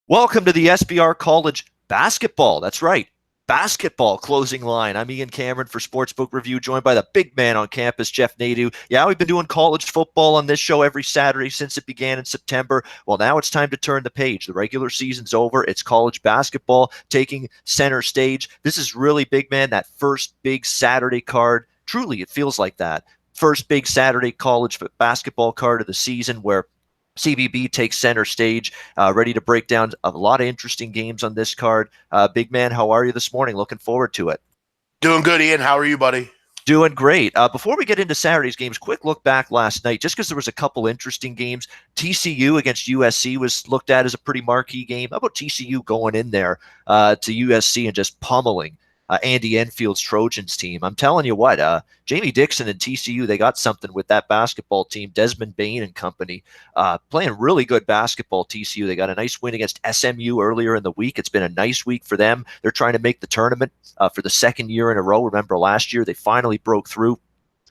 Welcome to the SBR College Basketball. That's right, basketball closing line. I'm Ian Cameron for Sportsbook Review, joined by the big man on campus, Jeff Nadeau. Yeah, we've been doing college football on this show every Saturday since it began in September. Well, now it's time to turn the page. The regular season's over. It's college basketball taking center stage. This is really big, man, that first big Saturday card. Truly, it feels like that. First big Saturday college basketball card of the season where CBB takes center stage, ready to break down a lot of interesting games on this card. Big man, how are you this morning? Looking forward to it. Doing good, Ian. How are you, buddy? Doing great. Before we get into Saturday's games, quick look back last night, just because there was a couple interesting games. TCU against USC was looked at as a pretty marquee game. How about TCU going in there to USC and just pummeling Andy Enfield's Trojans team? I'm telling you what, Jamie Dixon and TCU, they got something with that basketball team. Desmond Bain and company playing really good basketball. TCU, they got a nice win against SMU earlier in the week. It's been a nice week for them. They're trying to make the tournament for the second year in a row. Remember last year, they finally broke through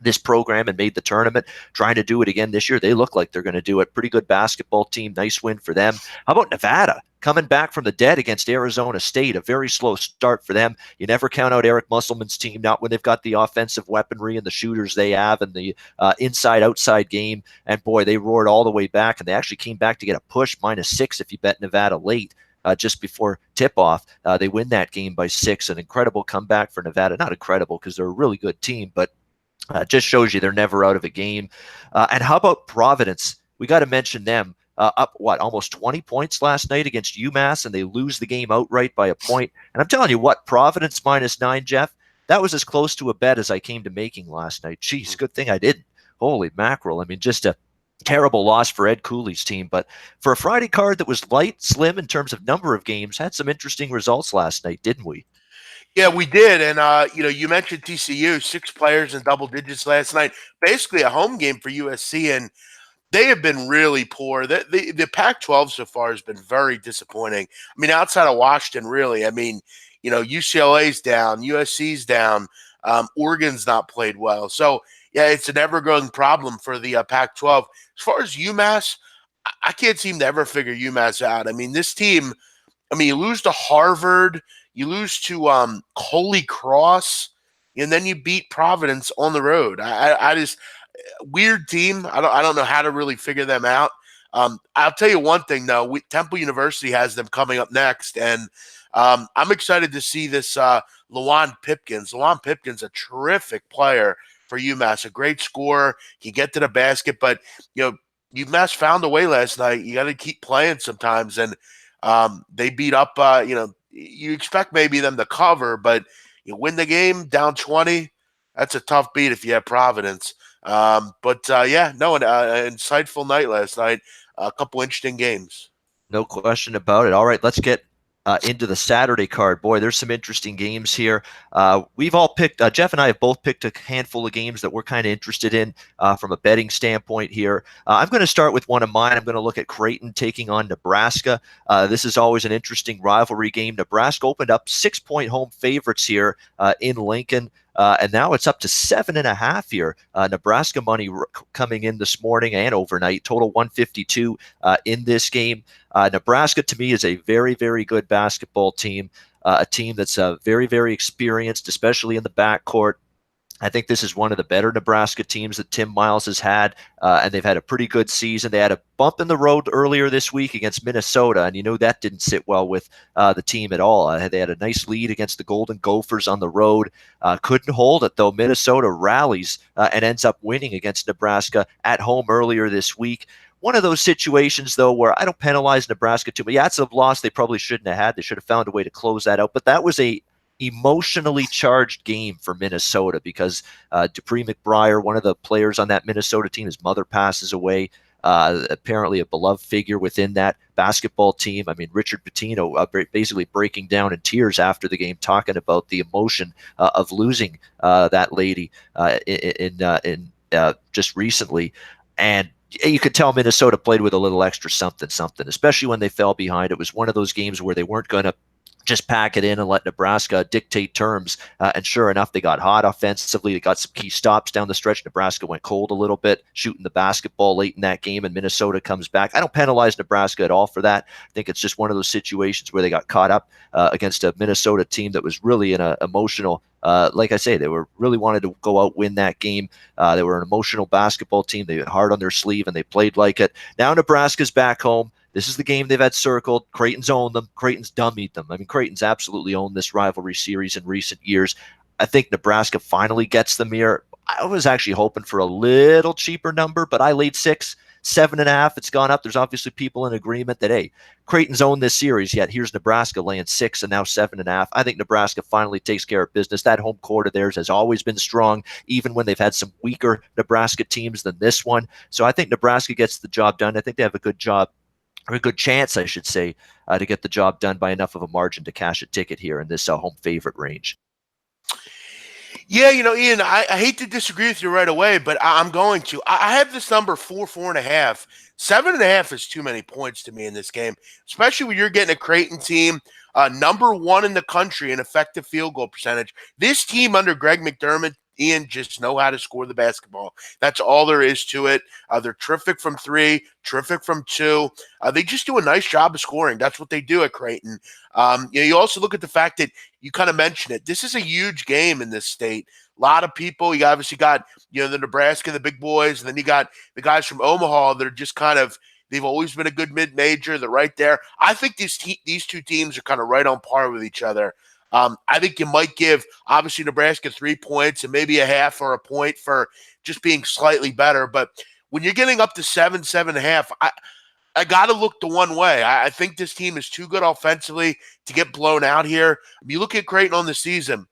this program and made the tournament, trying to do it again this year. They look like they're going to do it. Pretty good basketball team. Nice win for them. How about Nevada? Coming back from the dead against Arizona State, a very slow start for them. You never count out Eric Musselman's team, not when they've got the offensive weaponry and the shooters they have and the inside-outside game. And boy, they roared all the way back, and they actually came back to get a push, -6 if you bet Nevada late. Just before tip-off, they win that game by 6. An incredible comeback for Nevada. Not incredible because they're a really good team, but just shows you they're never out of a game. And how about Providence? We got to mention them. Up, almost 20 points last night against UMass, and they lose the game outright by a point. And I'm telling you what, Providence -9, Jeff, that was as close to a bet as I came to making last night. Jeez, good thing I didn't. Holy mackerel. I mean, just a terrible loss for Ed Cooley's team. But for a Friday card that was light, slim in terms of number of games, had some interesting results last night, didn't we? Yeah, we did. And you mentioned TCU, 6 players in double digits last night. Basically a home game for USC, and they have been really poor. The Pac-12 so far has been very disappointing. I mean, outside of Washington, really. I mean, UCLA's down, USC's down, Oregon's not played well. So, yeah, it's an ever-growing problem for the Pac-12. As far as UMass, I can't seem to ever figure UMass out. I mean, this team, you lose to Harvard, you lose to Holy Cross, and then you beat Providence on the road. I just weird team. I don't know how to really figure them out. I'll tell you one thing though. Temple University has them coming up next, and I'm excited to see this Lawan Pipkins. Lawan Pipkins, a terrific player for UMass, a great scorer. He get to the basket, but UMass found a way last night. You got to keep playing sometimes, and they beat up. You expect maybe them to cover, but you win the game down 20. That's a tough beat if you have Providence. An insightful night last night. A couple interesting games. No question about it. All right, let's get into the Saturday card. Boy, there's some interesting games here. We've all picked, Jeff and I have both picked a handful of games that we're kind of interested in from a betting standpoint here. I'm going to start with one of mine. I'm going to look at Creighton taking on Nebraska. This is always an interesting rivalry game. Nebraska opened up 6-point home favorites here in Lincoln. And now it's up to 7.5 here. Nebraska money coming in this morning and overnight. Total 152 in this game. Nebraska, to me, is a very, very good basketball team. A team that's very, very experienced, especially in the backcourt. I think this is one of the better Nebraska teams that Tim Miles has had, and they've had a pretty good season. They had a bump in the road earlier this week against Minnesota, and that didn't sit well with the team at all. They had a nice lead against the Golden Gophers on the road. Couldn't hold it, though. Minnesota rallies and ends up winning against Nebraska at home earlier this week. One of those situations, though, where I don't penalize Nebraska too much. Yeah, it's a loss they probably shouldn't have had. They should have found a way to close that out, but that was a emotionally charged game for Minnesota because Dupree McBriar, one of the players on that Minnesota team, his mother passes away. Apparently a beloved figure within that basketball team. I mean, Richard Pitino basically breaking down in tears after the game, talking about the emotion of losing that lady in just recently. And you could tell Minnesota played with a little extra something, especially when they fell behind. It was one of those games where they weren't going to just pack it in and let Nebraska dictate terms. And sure enough, they got hot offensively. They got some key stops down the stretch. Nebraska went cold a little bit, shooting the basketball late in that game, and Minnesota comes back. I don't penalize Nebraska at all for that. I think it's just one of those situations where they got caught up against a Minnesota team that was really in an emotional like I say, they were really wanted to go out win that game. They were an emotional basketball team. They had hard on their sleeve and they played like it. Now Nebraska's back home. This is the game they've had circled. Creighton's owned them. Creighton's dummied them. I mean, Creighton's absolutely owned this rivalry series in recent years. I think Nebraska finally gets them here. I was actually hoping for a little cheaper number, but I laid 6, 7.5. It's gone up. There's obviously people in agreement that, hey, Creighton's owned this series, yet here's Nebraska laying 6 and now 7.5. I think Nebraska finally takes care of business. That home court of theirs has always been strong, even when they've had some weaker Nebraska teams than this one. So I think Nebraska gets the job done. I think they have a good job, or a good chance, I should say, to get the job done by enough of a margin to cash a ticket here in this home favorite range. Yeah, Ian, I hate to disagree with you right away, but I'm going to. I have this number 4.5. 7.5 is too many points to me in this game, especially when you're getting a Creighton team, number 1 in the country in effective field goal percentage. This team under Greg McDermott, Ian, just know how to score the basketball. That's all there is to it. They're terrific from 3, terrific from 2. They just do a nice job of scoring. That's what they do at Creighton. You also look at the fact that you kind of mentioned it. This is a huge game in this state. A lot of people. You obviously got the Nebraska, the big boys, and then you got the guys from Omaha that are just kind of. They've always been a good mid-major. They're right there. I think these two teams are kind of right on par with each other. I think you might give, obviously, Nebraska 3 points and maybe a half or a point for just being slightly better. But when you're getting up to 7.5, I got to look the one way. I think this team is too good offensively to get blown out here. You look at Creighton on the season.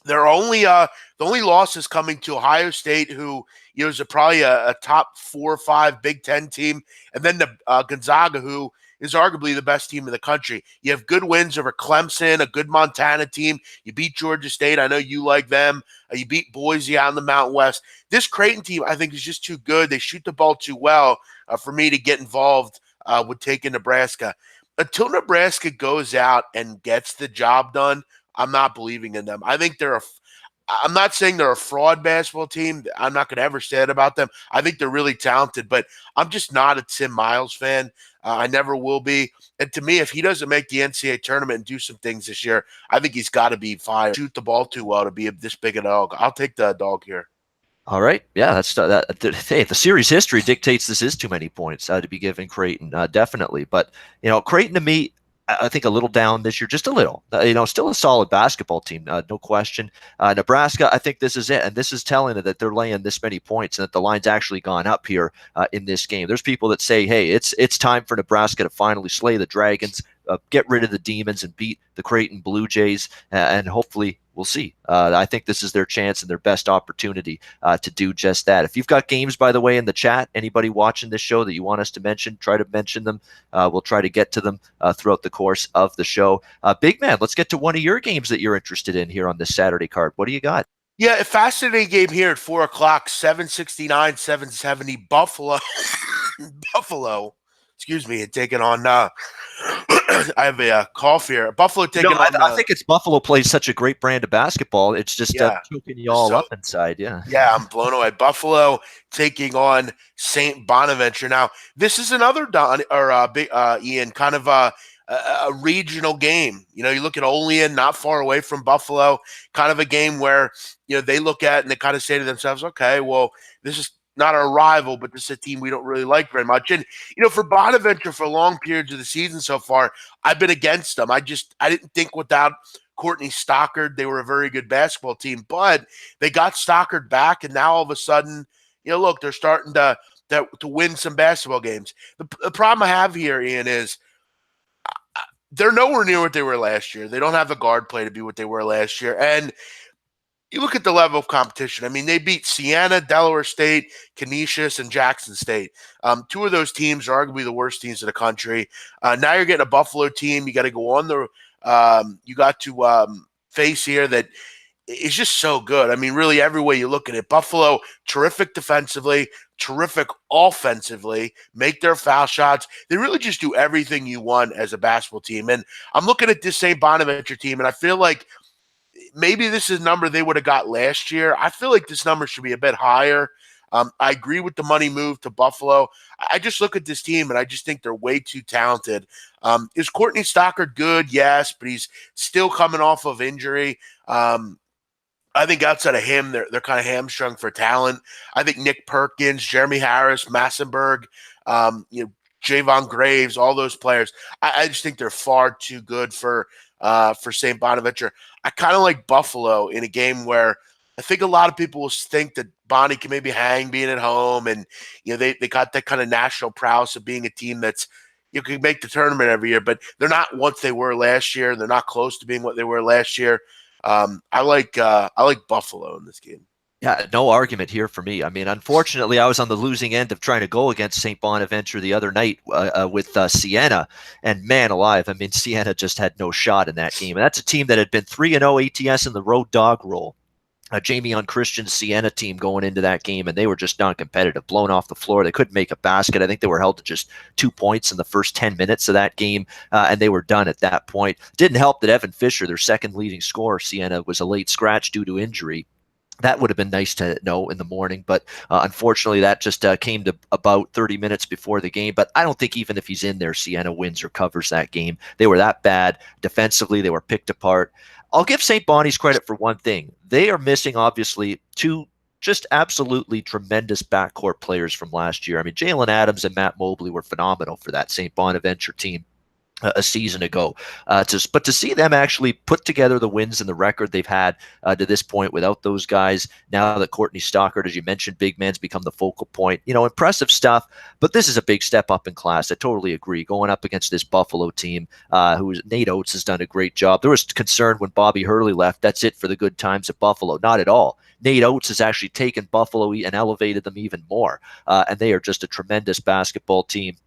There are only the only losses coming to Ohio State, who is probably a top 4 or 5 Big Ten team, and then the Gonzaga, who is arguably the best team in the country. You have good wins over Clemson, a good Montana team. You beat Georgia State. I know you like them. You beat Boise out in the Mountain West. This Creighton team, I think, is just too good. They shoot the ball too well for me to get involved with taking Nebraska. Until Nebraska goes out and gets the job done, I'm not believing in them. I think I'm not saying they're a fraud basketball team. I'm not going to ever say it about them. I think they're really talented, but I'm just not a Tim Miles fan. I never will be. And to me, if he doesn't make the NCAA tournament and do some things this year, I think he's got to be fired. Shoot the ball too well to be this big a dog. I'll take the dog here. All right. Yeah, that's that. Hey, the series history dictates this is too many points to be given Creighton, definitely. But Creighton to me, I think a little down this year, just a little. Still a solid basketball team, no question. Nebraska, I think this is it, and this is telling it that they're laying this many points and that the line's actually gone up here in this game. There's people that say, hey, it's time for Nebraska to finally slay the Dragons, get rid of the Demons, and beat the Creighton Blue Jays, and hopefully we'll see. I think this is their chance and their best opportunity to do just that. If you've got games, by the way, in the chat, anybody watching this show that you want us to mention, try to mention them. We'll try to get to them throughout the course of the show. Big man, let's get to one of your games that you're interested in here on this Saturday card. What do you got? Yeah, a fascinating game here at 4 o'clock, 769, 770, Buffalo. Buffalo, excuse me, taking on I have a cough here. Buffalo taking on. I think it's Buffalo plays such a great brand of basketball. It's just choking you all up inside. Yeah. Yeah, I'm blown away. Buffalo taking on St. Bonaventure. Now, this is another Ian, kind of a regional game. You look at Olean, not far away from Buffalo, kind of a game where they look at and they kind of say to themselves, okay, well, this is not our rival, but this is a team we don't really like very much. And, for Bonaventure for long periods of the season so far, I've been against them. I didn't think without Courtney Stockard, they were a very good basketball team, but they got Stockard back. And now all of a sudden, look, they're starting to win some basketball games. The problem I have here, Ian, is they're nowhere near what they were last year. They don't have the guard play to be what they were last year. And you look at the level of competition. I mean, they beat Siena, Delaware State, Canisius, and Jackson State. 2 of those teams are arguably the worst teams in the country. Now you're getting a Buffalo team. You got to go on the you got to face here that is just so good. I mean, really, every way you look at it, Buffalo, terrific defensively, terrific offensively, make their foul shots. They really just do everything you want as a basketball team. And I'm looking at this St. Bonaventure team, and I feel like maybe this is a number they would have got last year. I feel like this number should be a bit higher. I agree with the money move to Buffalo. I just look at this team and I just think they're way too talented. Is Courtney Stockard good? Yes, but he's still coming off of injury. I think outside of him, they're kind of hamstrung for talent. I think Nick Perkins, Jeremy Harris, Massenberg, Javon Graves, all those players. I just think they're far too good for St. Bonaventure. I kind of like Buffalo in a game where I think a lot of people will think that Bonnie can maybe hang being at home, and they got that kind of national prowess of being a team that's you can make the tournament every year, but they're not what they were last year. They're not close to being what they were last year. I like Buffalo in this game. Yeah, no argument here for me. I mean, unfortunately, I was on the losing end of trying to go against St. Bonaventure the other night with Siena, and man alive, I mean, Siena just had no shot in that game. And that's a team that had been 3-0 ATS in the road dog roll. Jamie on Christian's Siena team going into that game, and they were just non-competitive, blown off the floor. They couldn't make a basket. I think they were held to just 2 points in the first 10 minutes of that game, and they were done at that point. Didn't help that Evan Fisher, their second leading scorer, Siena, was a late scratch due to injury. That would have been nice to know in the morning, but unfortunately that just came to about 30 minutes before the game. But I don't think even if he's in there, Siena wins or covers that game. They were that bad. Defensively, they were picked apart. I'll give St. Bonnie's credit for one thing. They are missing, obviously, two just absolutely tremendous backcourt players from last year. I mean, Jalen Adams and Matt Mobley were phenomenal for that St. Bonaventure team a season ago. But to see them actually put together the wins and the record they've had to this point without those guys, now that Courtney Stockard, as you mentioned, big man's become the focal point, impressive stuff. But this is a big step up in class. I totally agree. Going up against this Buffalo team, Nate Oates has done a great job. There was concern when Bobby Hurley left. That's it for the good times at Buffalo. Not at all. Nate Oates has actually taken Buffalo and elevated them even more. And they are just a tremendous basketball team.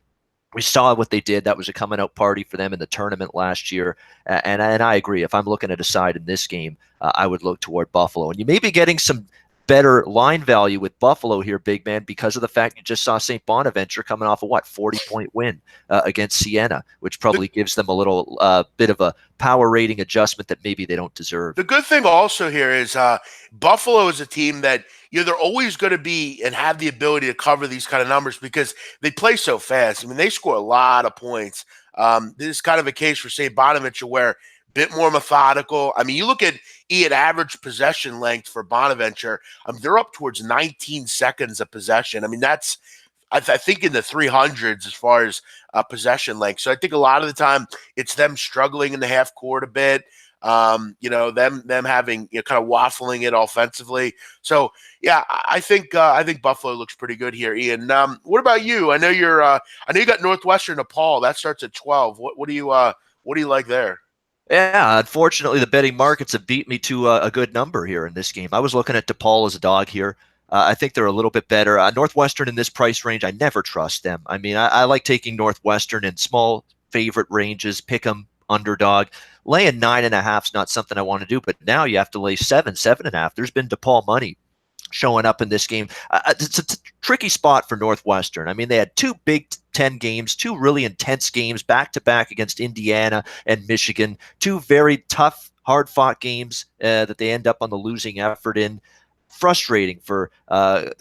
We saw what they did. That was a coming out party for them in the tournament last year. And I agree. If I'm looking at a side in this game, I would look toward Buffalo. And you may be getting some better line value with Buffalo here, big man, because of the fact you just saw St. Bonaventure coming off a 40-point win against Siena, which probably gives them a little bit of a power rating adjustment that maybe they don't deserve. The good thing also here is Buffalo is a team that they're always going to be and have the ability to cover these kind of numbers because they play so fast. I mean, they score a lot of points. This is kind of a case for St. Bonaventure where a bit more methodical. I mean, you look at average possession length for Bonaventure. They're up towards 19 seconds of possession. I mean, that's I think in the 300s as far as possession length. So I think a lot of the time it's them struggling in the half court a bit. Them having kind of waffling it offensively. So yeah, I think Buffalo looks pretty good here, Ian. What about you? I know you got Northwestern DePaul. That starts at 12. What do you like there? Yeah, unfortunately, the betting markets have beat me to a good number here in this game. I was looking at DePaul as a dog here. I think they're a little bit better. Northwestern in this price range, I never trust them. I mean, I like taking Northwestern in small favorite ranges, pick them underdog. Laying 9.5 is not something I want to do, but now you have to lay 7.5. There's been DePaul money showing up in this game. It's a tricky spot for Northwestern. I mean, they had two Big Ten games, two really intense games back-to-back against Indiana and Michigan, two very tough, hard-fought games that they end up on the losing effort in. Frustrating for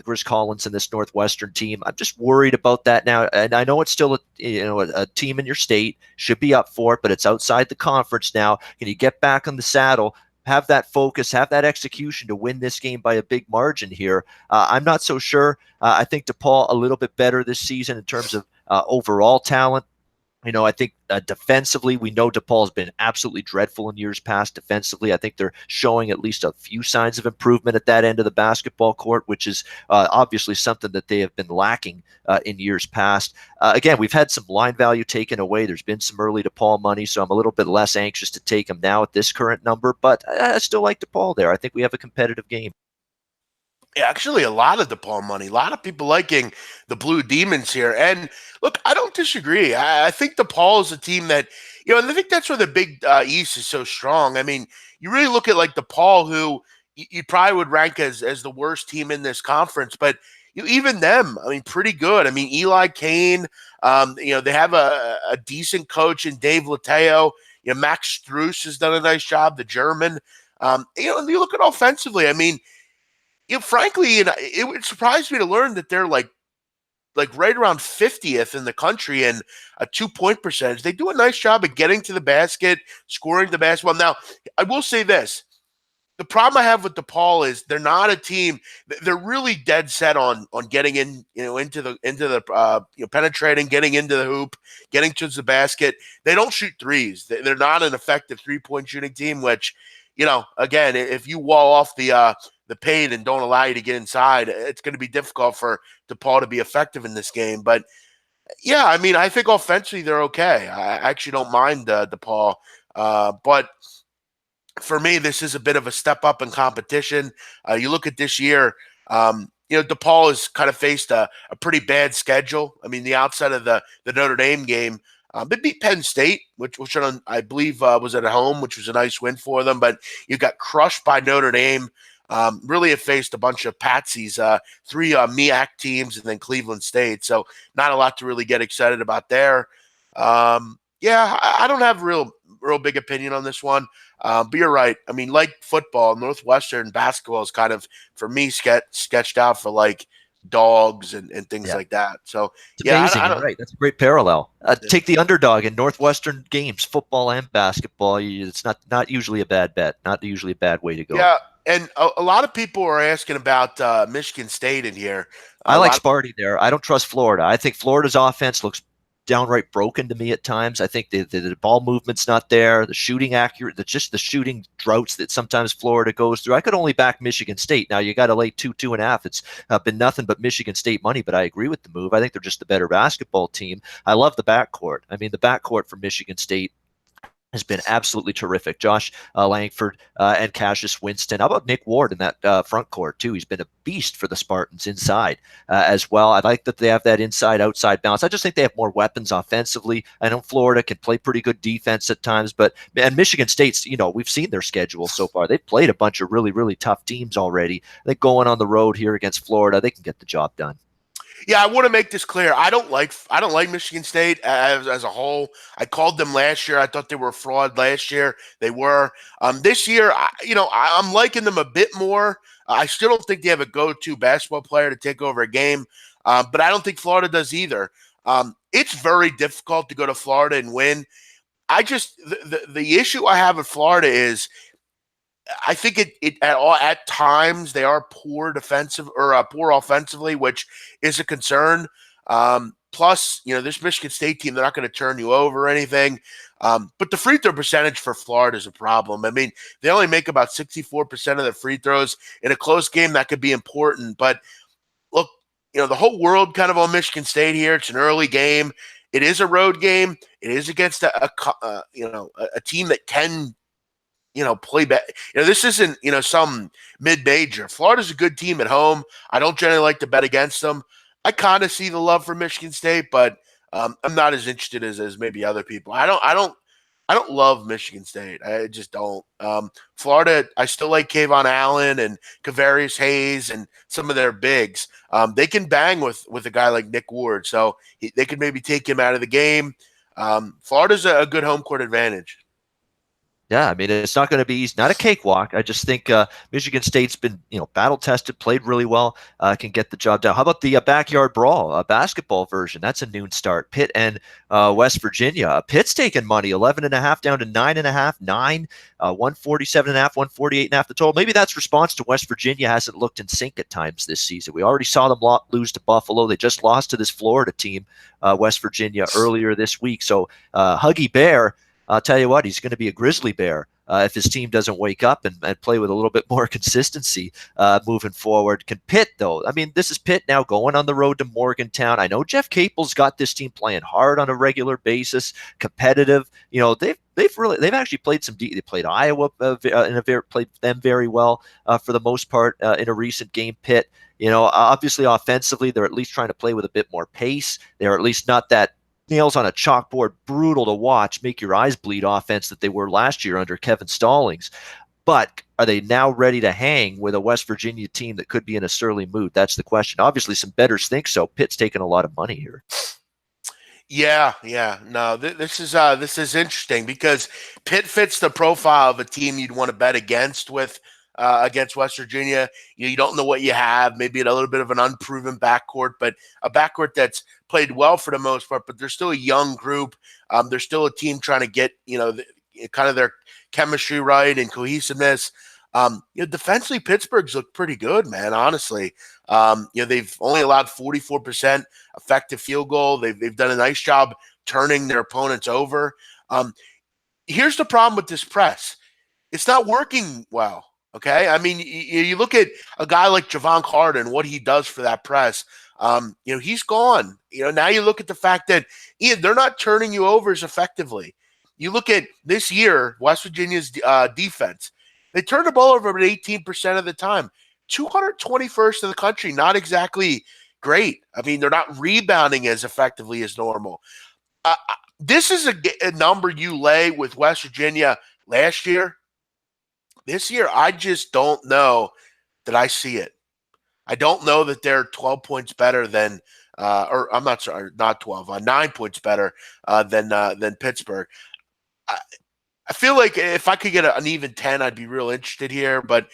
Chris Collins and this Northwestern team. I'm just worried about that now. And I know it's still a team in your state, should be up for it, but it's outside the conference now. Can you get back on the saddle? Have that focus, have that execution to win this game by a big margin here. I'm not so sure. I think DePaul a little bit better this season in terms of overall talent. I think defensively, we know DePaul's been absolutely dreadful in years past defensively. I think they're showing at least a few signs of improvement at that end of the basketball court, which is obviously something that they have been lacking in years past. Again, we've had some line value taken away. There's been some early DePaul money, so I'm a little bit less anxious to take them now at this current number, but I still like DePaul there. I think we have a competitive game. Actually, a lot of DePaul money. A lot of people liking the Blue Demons here. And look, I don't disagree. I think DePaul is a team that And I think that's where the Big East is so strong. I mean, you really look at like DePaul, who you probably would rank as the worst team in this conference, but even them, I mean, pretty good. I mean, Eli Kane, they have a decent coach in Dave Lateo. Max Strus has done a nice job, the German. And you look at offensively. I mean, frankly, it surprised me to learn that they're like right around 50th in the country in a 2-point percentage. They do a nice job of getting to the basket, scoring the basketball. Now, I will say this. The problem I have with DePaul is they're not a team. They're really dead set on getting into the penetrating, getting into the hoop, getting to the basket. They don't shoot threes. They're not an effective 3-point shooting team. Which, again, if you wall off the paint and don't allow you to get inside, it's going to be difficult for DePaul to be effective in this game. But yeah, I mean, I think offensively they're okay. I actually don't mind DePaul, but for me, this is a bit of a step up in competition. You look at this year, DePaul has kind of faced a pretty bad schedule. I mean, the outside of the Notre Dame game, they beat Penn State, which I believe was at home, which was a nice win for them. But you got crushed by Notre Dame. Really have faced a bunch of patsies, 3 MEAC teams, and then Cleveland State. So not a lot to really get excited about there. I don't have real big opinion on this one. But you're right. I mean, like football, Northwestern basketball is kind of, for me, sketched out for like dogs and things like that. So it's amazing. You're right. That's a great parallel. Take the underdog in Northwestern games, football and basketball. It's not usually a bad bet. Not usually a bad way to go. Yeah, and a lot of people are asking about Michigan State in here. I like Sparty there. I don't trust Florida. I think Florida's offense looks downright broken to me at times. I think the ball movement's not there. The shooting just the shooting droughts that sometimes Florida goes through. I could only back Michigan State. Now you got to lay 2.5. It's been nothing but Michigan State money, but I agree with the move. I think they're just the better basketball team. I love the backcourt. I mean, the backcourt for Michigan State has been absolutely terrific. Josh Langford and Cassius Winston. How about Nick Ward in that front court, too? He's been a beast for the Spartans inside as well. I like that they have that inside-outside balance. I just think they have more weapons offensively. I know Florida can play pretty good defense at times, and Michigan State's, we've seen their schedule so far. They've played a bunch of really, really tough teams already. I think going on the road here against Florida, they can get the job done. Yeah, I want to make this clear. I don't like Michigan State as a whole. I called them last year. I thought they were a fraud last year. They were. This year, I'm liking them a bit more. I still don't think they have a go-to basketball player to take over a game, but I don't think Florida does either. It's very difficult to go to Florida and win. The issue I have with Florida is, I think at times they are poor offensively, which is a concern. Plus, this Michigan State team, they're not going to turn you over or anything. But the free throw percentage for Florida is a problem. I mean, they only make about 64% of their free throws. In a close game, that could be important. But look, the whole world kind of on Michigan State here. It's an early game. It is a road game. It is against a team that can play back. This isn't, some mid-major. Florida's a good team at home. I don't generally like to bet against them. I kind of see the love for Michigan State, but I'm not as interested as maybe other people. I don't love Michigan State. I just don't. Florida, I still like Kayvon Allen and Kavarius Hayes and some of their bigs. They can bang with a guy like Nick Ward, so they could maybe take him out of the game. Florida's a good home court advantage. Yeah, I mean, it's not going to be easy. Not a cakewalk. I just think Michigan State's been, battle-tested, played really well, can get the job done. How about the backyard brawl, basketball version? That's a noon start. Pitt and West Virginia. Pitt's taking money, 11.5 down to 9.5, 147.5, 148.5 the total. Maybe that's response to West Virginia hasn't looked in sync at times this season. We already saw them lose to Buffalo. They just lost to this Florida team, West Virginia, earlier this week. So Huggy Bear, I'll tell you what, he's going to be a grizzly bear if his team doesn't wake up and play with a little bit more consistency moving forward. Can Pitt, though? I mean, this is Pitt now going on the road to Morgantown. I know Jeff Capel's got this team playing hard on a regular basis, competitive. They've actually played they played Iowa played them very well for the most part in a recent game. Pitt, obviously offensively, they're at least trying to play with a bit more pace. They're at least not that nails on a chalkboard, brutal to watch, make your eyes bleed offense that they were last year under Kevin Stallings. But are they now ready to hang with a West Virginia team that could be in a surly mood? That's the question. Obviously, some bettors think so. Pitt's taking a lot of money here. Yeah, yeah. No, this is interesting because Pitt fits the profile of a team you'd want to bet against West Virginia. You don't know what you have. Maybe a little bit of an unproven backcourt, but a backcourt that's played well for the most part. But they're still a young group. They're still a team trying to get kind of their chemistry right and cohesiveness. Defensively, Pittsburgh's looked pretty good, man. Honestly, they've only allowed 44% effective field goal. They've done a nice job turning their opponents over. Here's the problem with this press: it's not working well. Okay, I mean, you look at a guy like Javon Carter, what he does for that press. He's gone. Now you look at the fact that they're not turning you over as effectively. You look at this year, West Virginia's defense. They turn the ball over about 18% of the time. 221st in the country, not exactly great. I mean, they're not rebounding as effectively as normal. This is a number you lay with West Virginia last year. This year, I just don't know that I see it. I don't know that they're 12 points better than, or I'm not sorry, not 12, 9 points better than Pittsburgh. I feel like if I could get an even 10, I'd be real interested here. But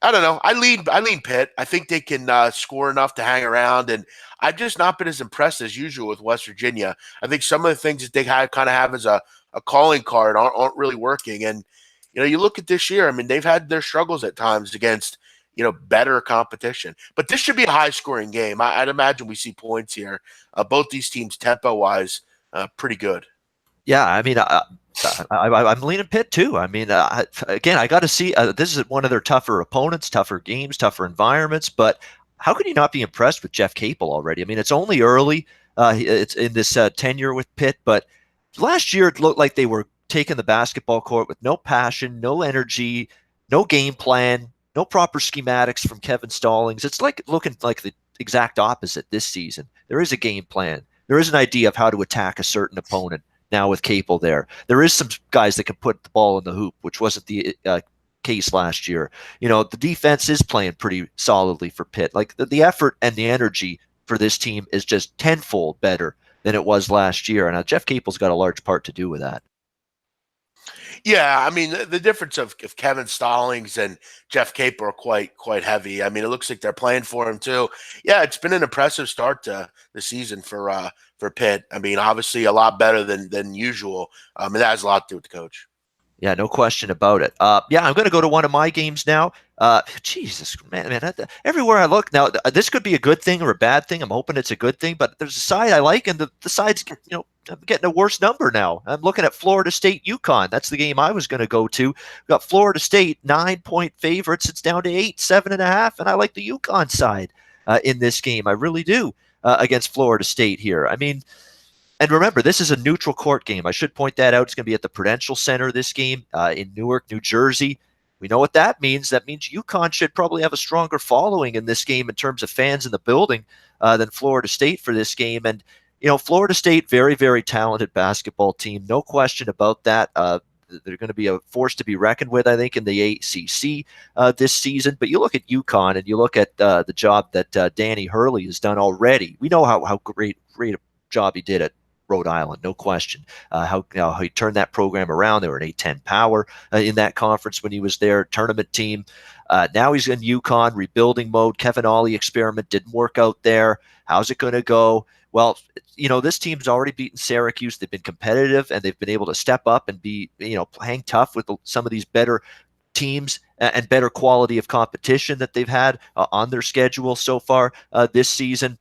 I don't know. I lean Pitt. I think they can score enough to hang around, and I've just not been as impressed as usual with West Virginia. I think some of the things that they kind of have as a calling card aren't really working. And you look at this year. I mean, they've had their struggles at times against better competition. But this should be a high scoring game. I'd imagine we see points here. Both these teams tempo wise, pretty good. Yeah, I mean, I'm leaning Pitt too. I mean, again, I got to see. This is one of their tougher opponents, tougher games, tougher environments. But how can you not be impressed with Jeff Capel already? I mean, it's only early. It's in this tenure with Pitt, but last year it looked like they were taking the basketball court with no passion, no energy, no game plan, no proper schematics from Kevin Stallings. It's like looking like the exact opposite this season. There is a game plan. There is an idea of how to attack a certain opponent now with Capel there. There is some guys that can put the ball in the hoop, which wasn't the case last year. The defense is playing pretty solidly for Pitt. Like the effort and the energy for this team is just tenfold better than it was last year. And Jeff Capel's got a large part to do with that. Yeah, I mean the difference of Kevin Stallings and Jeff Capel are quite heavy. I mean, it looks like they're playing for him too. Yeah, it's been an impressive start to the season for Pitt. I mean, obviously a lot better than usual. And that has a lot to do with the coach. Yeah, no question about it. Yeah, I'm going to go to one of my games now. Jesus, man, everywhere I look now, this could be a good thing or a bad thing. I'm hoping it's a good thing, but there's a side I like, and the side's, I'm getting a worse number now. I'm looking at Florida State UConn. That's the game I was going to go to. We've got Florida State 9-point favorites. It's down to 8, 7.5, and I like the UConn side in this game. I really do against Florida State here. I mean. And remember, this is a neutral court game. I should point that out. It's going to be at the Prudential Center this game in Newark, New Jersey. We know what that means. That means UConn should probably have a stronger following in this game in terms of fans in the building than Florida State for this game. And, Florida State, very, very talented basketball team. No question about that. They're going to be a force to be reckoned with, I think, in the ACC this season. But you look at UConn and you look at the job that Danny Hurley has done already. We know how great a job he did at Rhode Island, no question. How he turned that program around. They were an A-10 power in that conference when he was there, tournament team. Now he's in UConn, rebuilding mode. Kevin Ollie experiment didn't work out there. How's it going to go? Well, this team's already beaten Syracuse. They've been competitive, and they've been able to step up and be, hang tough with some of these better teams and better quality of competition that they've had on their schedule so far this season.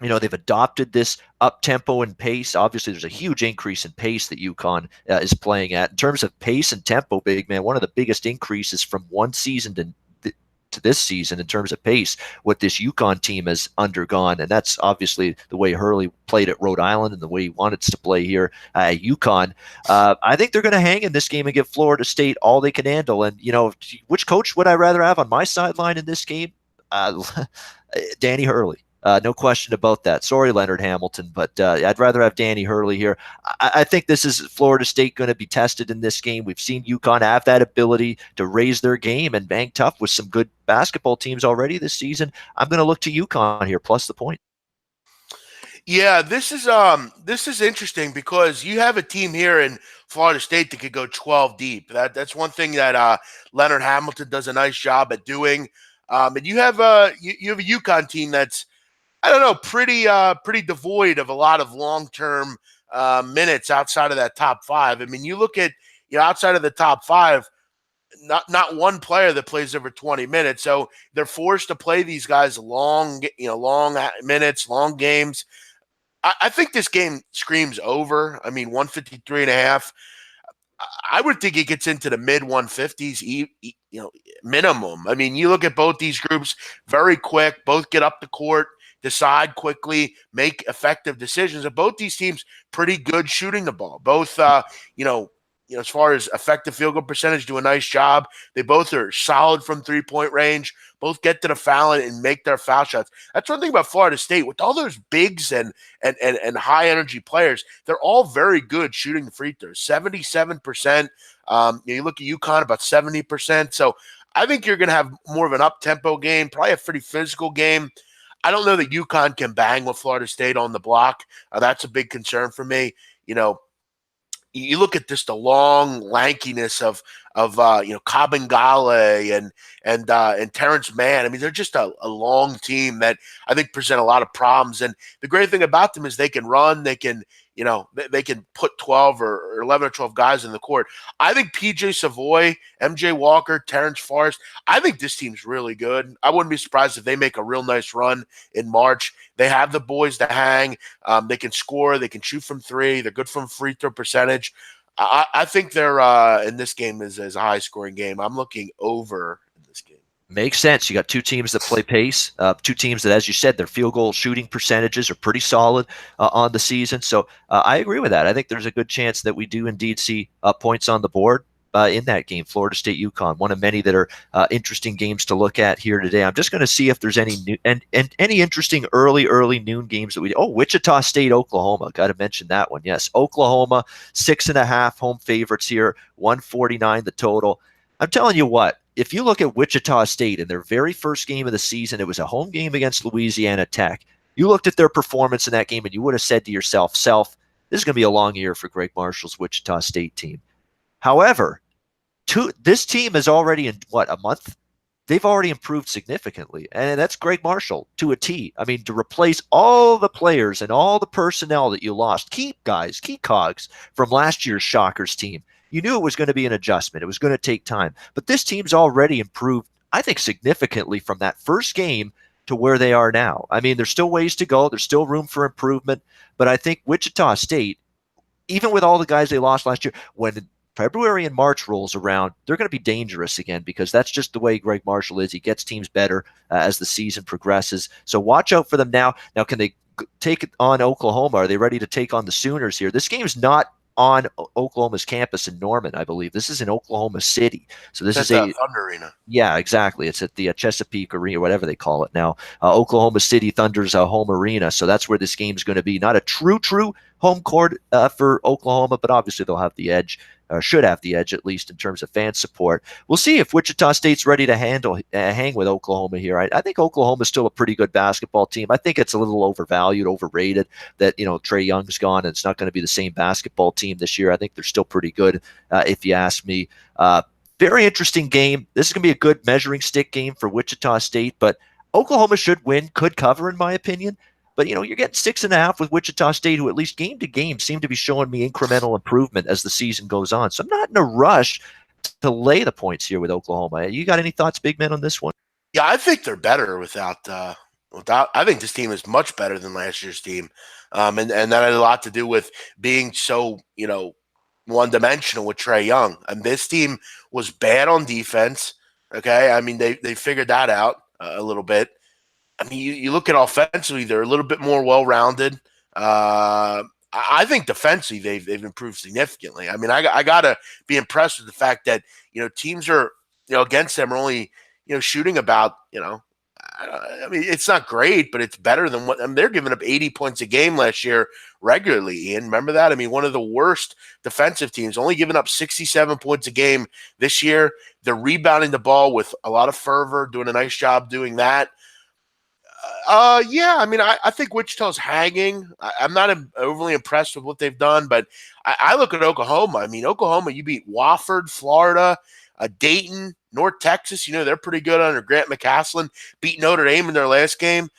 They've adopted this up tempo and pace. Obviously, there's a huge increase in pace that UConn is playing at. In terms of pace and tempo, big man, one of the biggest increases from one season to this season in terms of pace, what this UConn team has undergone. And that's obviously the way Hurley played at Rhode Island and the way he wanted to play here at UConn. I think they're going to hang in this game and give Florida State all they can handle. And, which coach would I rather have on my sideline in this game? Danny Hurley. No question about that. Sorry, Leonard Hamilton, but I'd rather have Danny Hurley here. I think this is Florida State going to be tested in this game. We've seen UConn have that ability to raise their game and bang tough with some good basketball teams already this season. I'm going to look to UConn here, plus the point. Yeah, this is interesting because you have a team here in Florida State that could go 12 deep. That's one thing that Leonard Hamilton does a nice job at doing. And you have you have a UConn team that's, I don't know, pretty devoid of a lot of long-term minutes outside of that top five. I mean, you look at, outside of the top five, not one player that plays over 20 minutes. So they're forced to play these guys long minutes, long games. I think this game screams over. I mean, 153.5. I would think it gets into the mid 150s, minimum. I mean, you look at both these groups, very quick, both get up the court, decide quickly, make effective decisions. And both these teams pretty good shooting the ball. Both, as far as effective field goal percentage, do a nice job. They both are solid from 3-point range. Both get to the foul and make their foul shots. That's one thing about Florida State. With all those bigs and high energy players, they're all very good shooting the free throws. 77%. You look at UConn, about 70%. So I think you're going to have more of an up tempo game, probably a pretty physical game. I don't know that UConn can bang with Florida State on the block. That's a big concern for me. You look at just the long lankiness of Kabengale and Terrence Mann. I mean, they're just a long team that I think present a lot of problems. And the great thing about them is they can run, they can put 12 or 11 or 12 guys in the court. I think PJ Savoy, MJ Walker, Terrence Forrest, I think this team's really good. I wouldn't be surprised if they make a real nice run in March. They have the boys to hang. They can score. They can shoot from three. They're good from free throw percentage. I think they're in this game is a high scoring game. I'm looking over in this game. Makes sense. You got two teams that play pace, two teams that, as you said, their field goal shooting percentages are pretty solid on the season. So I agree with that. I think there's a good chance that we do indeed see points on the board in that game. Florida State UConn, one of many that are interesting games to look at here today. I'm just going to see if there's any new and any interesting early noon games that we. Oh, Wichita State Oklahoma. Got to mention that one. Yes, Oklahoma 6.5 home favorites here. 149 the total. I'm telling you what. If you look at Wichita State in their very first game of the season, it was a home game against Louisiana Tech. You looked at their performance in that game and you would have said to yourself, this is going to be a long year for Greg Marshall's Wichita State team. However, this team is already in, a month? They've already improved significantly, and that's Greg Marshall to a T. I mean, to replace all the players and all the personnel that you lost, key cogs from last year's Shockers team. You knew it was going to be an adjustment. It was going to take time. But this team's already improved, I think, significantly from that first game to where they are now. I mean, there's still ways to go. There's still room for improvement. But I think Wichita State, even with all the guys they lost last year, when February and March rolls around, they're going to be dangerous again because that's just the way Greg Marshall is. He gets teams better as the season progresses. So watch out for them now. Now, can they take on Oklahoma? Are they ready to take on the Sooners here? This game's not on Oklahoma's campus in Norman, I believe. This is in Oklahoma City. So this is a Thunder Arena. Yeah, exactly. It's at the Chesapeake Arena, whatever they call it now. Oklahoma City Thunder's home arena. So that's where this game's going to be. Not a true home court for Oklahoma, but obviously they'll have the edge. Should have the edge, at least in terms of fan support. We'll see if Wichita State's ready to hang with Oklahoma here. I think Oklahoma's still a pretty good basketball team. I think it's a little overvalued, overrated that, Trae Young's gone and it's not going to be the same basketball team this year. I think they're still pretty good, if you ask me. Very interesting game. This is going to be a good measuring stick game for Wichita State, but Oklahoma should win, could cover, in my opinion. But, you're getting 6.5 with Wichita State, who at least game to game seem to be showing me incremental improvement as the season goes on. So I'm not in a rush to lay the points here with Oklahoma. You got any thoughts, big man, on this one? Yeah, I think they're better without. I think this team is much better than last year's team, and that had a lot to do with being so one-dimensional with Trae Young. And this team was bad on defense. Okay, I mean they figured that out a little bit. I mean, you look at offensively, they're a little bit more well-rounded. I think defensively, they've improved significantly. I mean, I got to be impressed with the fact that, teams are, against them are only, shooting about, I mean, it's not great, but it's better than what. I mean, they're giving up 80 points a game last year regularly. Ian, remember that? I mean, one of the worst defensive teams, only giving up 67 points a game this year. They're rebounding the ball with a lot of fervor, doing a nice job doing that. Yeah, I mean, I think Wichita's hanging. I'm not overly impressed with what they've done, but I look at Oklahoma. I mean, Oklahoma, you beat Wofford, Florida, Dayton, North Texas. You know, they're pretty good under Grant McCaslin. Beat Notre Dame in their last game.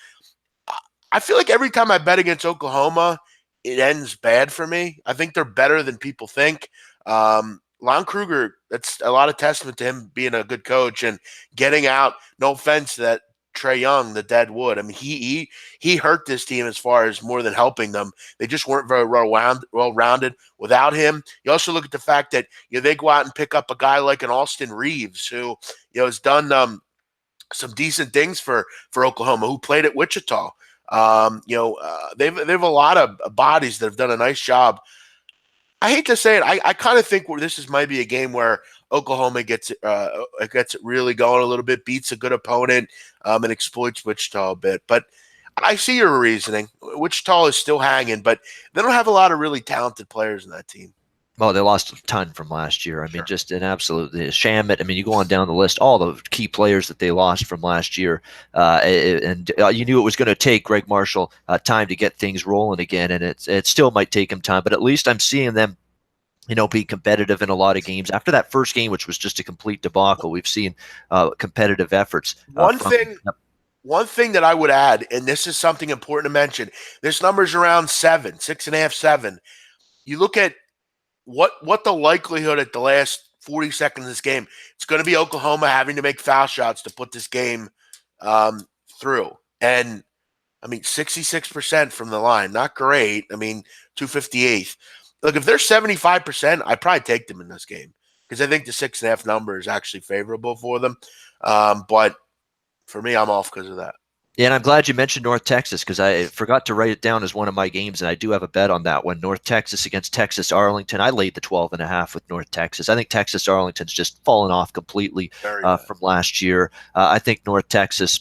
I feel like every time I bet against Oklahoma, it ends bad for me. I think they're better than people think. Lon Kruger, that's a lot of testament to him being a good coach and getting out. No offense to that Trey Young, the dead wood. I mean, he hurt this team as far as more than helping them. They just weren't very well rounded without him. You also look at the fact that they go out and pick up a guy like an Austin Reeves who has done some decent things for Oklahoma, who played at Wichita. They've a lot of bodies that have done a nice job. I hate to say it. I kind of think might be a game where Oklahoma gets it really going a little bit, beats a good opponent, and exploits Wichita a bit. But I see your reasoning. Wichita is still hanging, but they don't have a lot of really talented players in that team. Well, they lost a ton from last year. I mean, just an absolute Shamit. I mean, you go on down the list, all the key players that they lost from last year, and you knew it was going to take Greg Marshall time to get things rolling again, and it still might take him time. But at least I'm seeing them, be competitive in a lot of games. After that first game, which was just a complete debacle, we've seen competitive efforts. One thing that I would add, and this is something important to mention, this number's around 7, 6.5, 7. You look at what the likelihood at the last 40 seconds of this game, it's going to be Oklahoma having to make foul shots to put this game through. And, I mean, 66% from the line, not great. I mean, 258th. Look, if they're 75%, I'd probably take them in this game because I think the 6.5 number is actually favorable for them. But for me, I'm off because of that. Yeah, and I'm glad you mentioned North Texas because I forgot to write it down as one of my games, and I do have a bet on that one. North Texas against Texas Arlington. I laid the 12.5 with North Texas. I think Texas Arlington's just fallen off completely from last year. I think North Texas,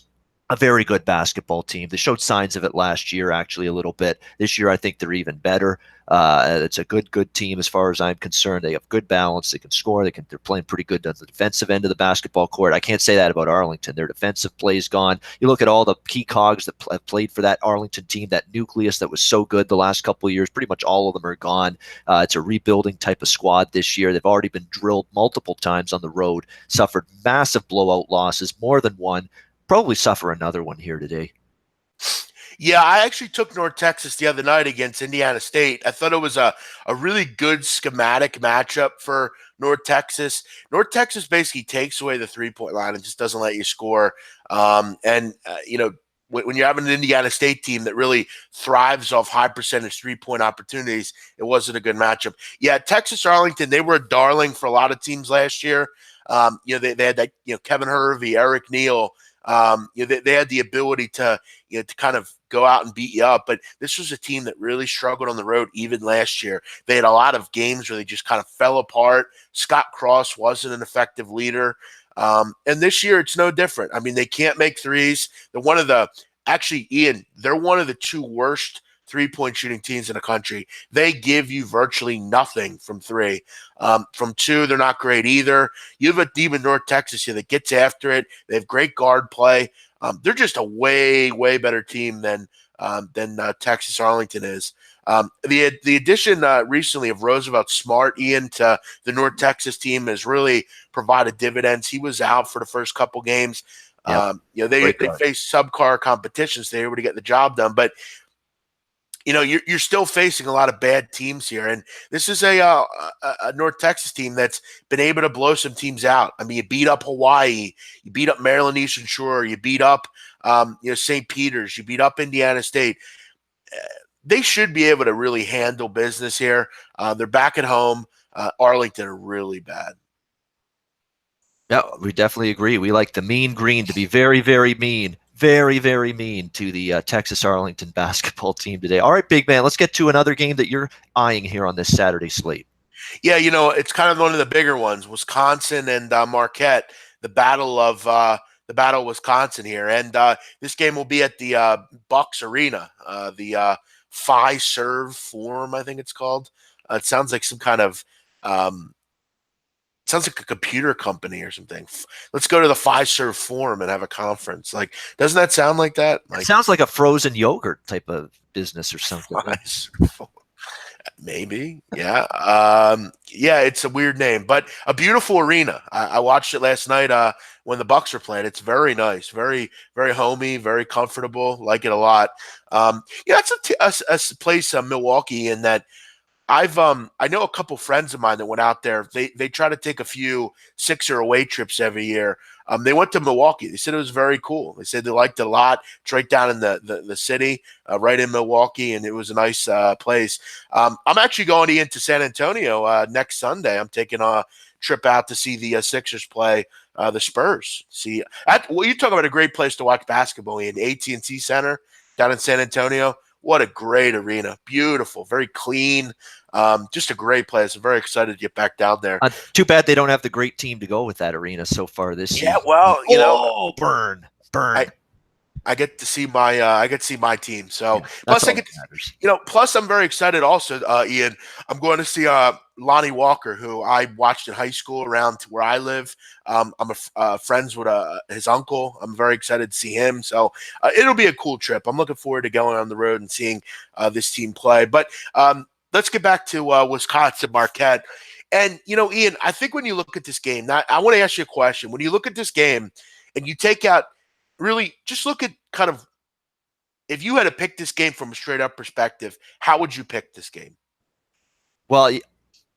a very good basketball team. They showed signs of it last year, actually, a little bit. This year, I think they're even better. It's a good team as far as I'm concerned. They have good balance. They can score. They're playing pretty good on the defensive end of the basketball court. I can't say that about Arlington. Their defensive play is gone. You look at all the key cogs that have played for that Arlington team, that nucleus that was so good the last couple of years. Pretty much all of them are gone. It's a rebuilding type of squad this year. They've already been drilled multiple times on the road, suffered massive blowout losses, more than one. Probably suffer another one here today. Yeah, I actually took North Texas the other night against Indiana State. I thought it was a really good schematic matchup for North Texas. North Texas basically takes away the three-point line and just doesn't let you score. When you have an Indiana State team that really thrives off high percentage three-point opportunities, it wasn't a good matchup. Yeah, Texas Arlington, they were a darling for a lot of teams last year. They had that, Kevin Hervey, Eric Neal. They had the ability to kind of go out and beat you up, but this was a team that really struggled on the road even last year. They had a lot of games where they just kind of fell apart. Scott Cross wasn't an effective leader, and this year it's no different. I mean, they can't make threes. They're one of the two worst three-point shooting teams in the country. They give you virtually nothing from three. From two, they're not great either. You have a team in North Texas here that gets after it. They have great guard play. They're just a way, way better team than Texas Arlington is. The addition recently of Roosevelt Smart, Ian, to the North Texas team has really provided dividends. He was out for the first couple games. Yep. They faced subpar competitions. They were able to get the job done, but you're still facing a lot of bad teams here, and this is a North Texas team that's been able to blow some teams out. I mean, you beat up Hawaii, you beat up Maryland Eastern Shore, you beat up St. Peter's, you beat up Indiana State. They should be able to really handle business here. They're back at home. Arlington are really bad. Yeah, we definitely agree. We like the mean green to be very, very mean. Very, very mean to the Texas Arlington basketball team today. All right, big man, let's get to another game that you're eyeing here on this Saturday slate. Yeah, it's kind of one of the bigger ones. Wisconsin and Marquette, the battle of the Battle of Wisconsin here, and this game will be at the Bucks Arena, the Fiserv Forum, I think it's called. It sounds like some kind of sounds like a computer company or something. Let's go to the Fiserv Forum and have a conference. Like, doesn't that sound like that? It Like sounds like a frozen yogurt type of business or something. Fiserv Forum. Maybe, yeah, yeah. It's a weird name, but a beautiful arena. I watched it last night when the Bucks were playing. It's very nice, very, very homey, very comfortable. Like it a lot. Yeah, it's a place, Milwaukee, in that I know a couple friends of mine that went out there. They try to take a few Sixer away trips every year. They went to Milwaukee. They said it was very cool. They said they liked it a lot. It's right down in the city, right in Milwaukee, and it was a nice place. I'm actually going into San Antonio next Sunday. I'm taking a trip out to see the Sixers play the Spurs. Well, you talk about a great place to watch basketball in AT&T Center down in San Antonio. What a great arena. Beautiful, very clean. Just a great place. I'm very excited to get back down there. Too bad they don't have the great team to go with that arena so far this season. Yeah, well, burn. I get to see my team. So Yeah, plus plus I'm very excited also, Ian. I'm going to see Lonnie Walker, who I watched in high school around where I live. I'm friends with his uncle. I'm very excited to see him. So it'll be a cool trip. I'm looking forward to going on the road and seeing this team play. But let's get back to Wisconsin Marquette. And, Ian, I think when you look at this game, I want to ask you a question. When you look at this game and you take out, really just look at kind of, if you had to pick this game from a straight up perspective, how would you pick this game? Well,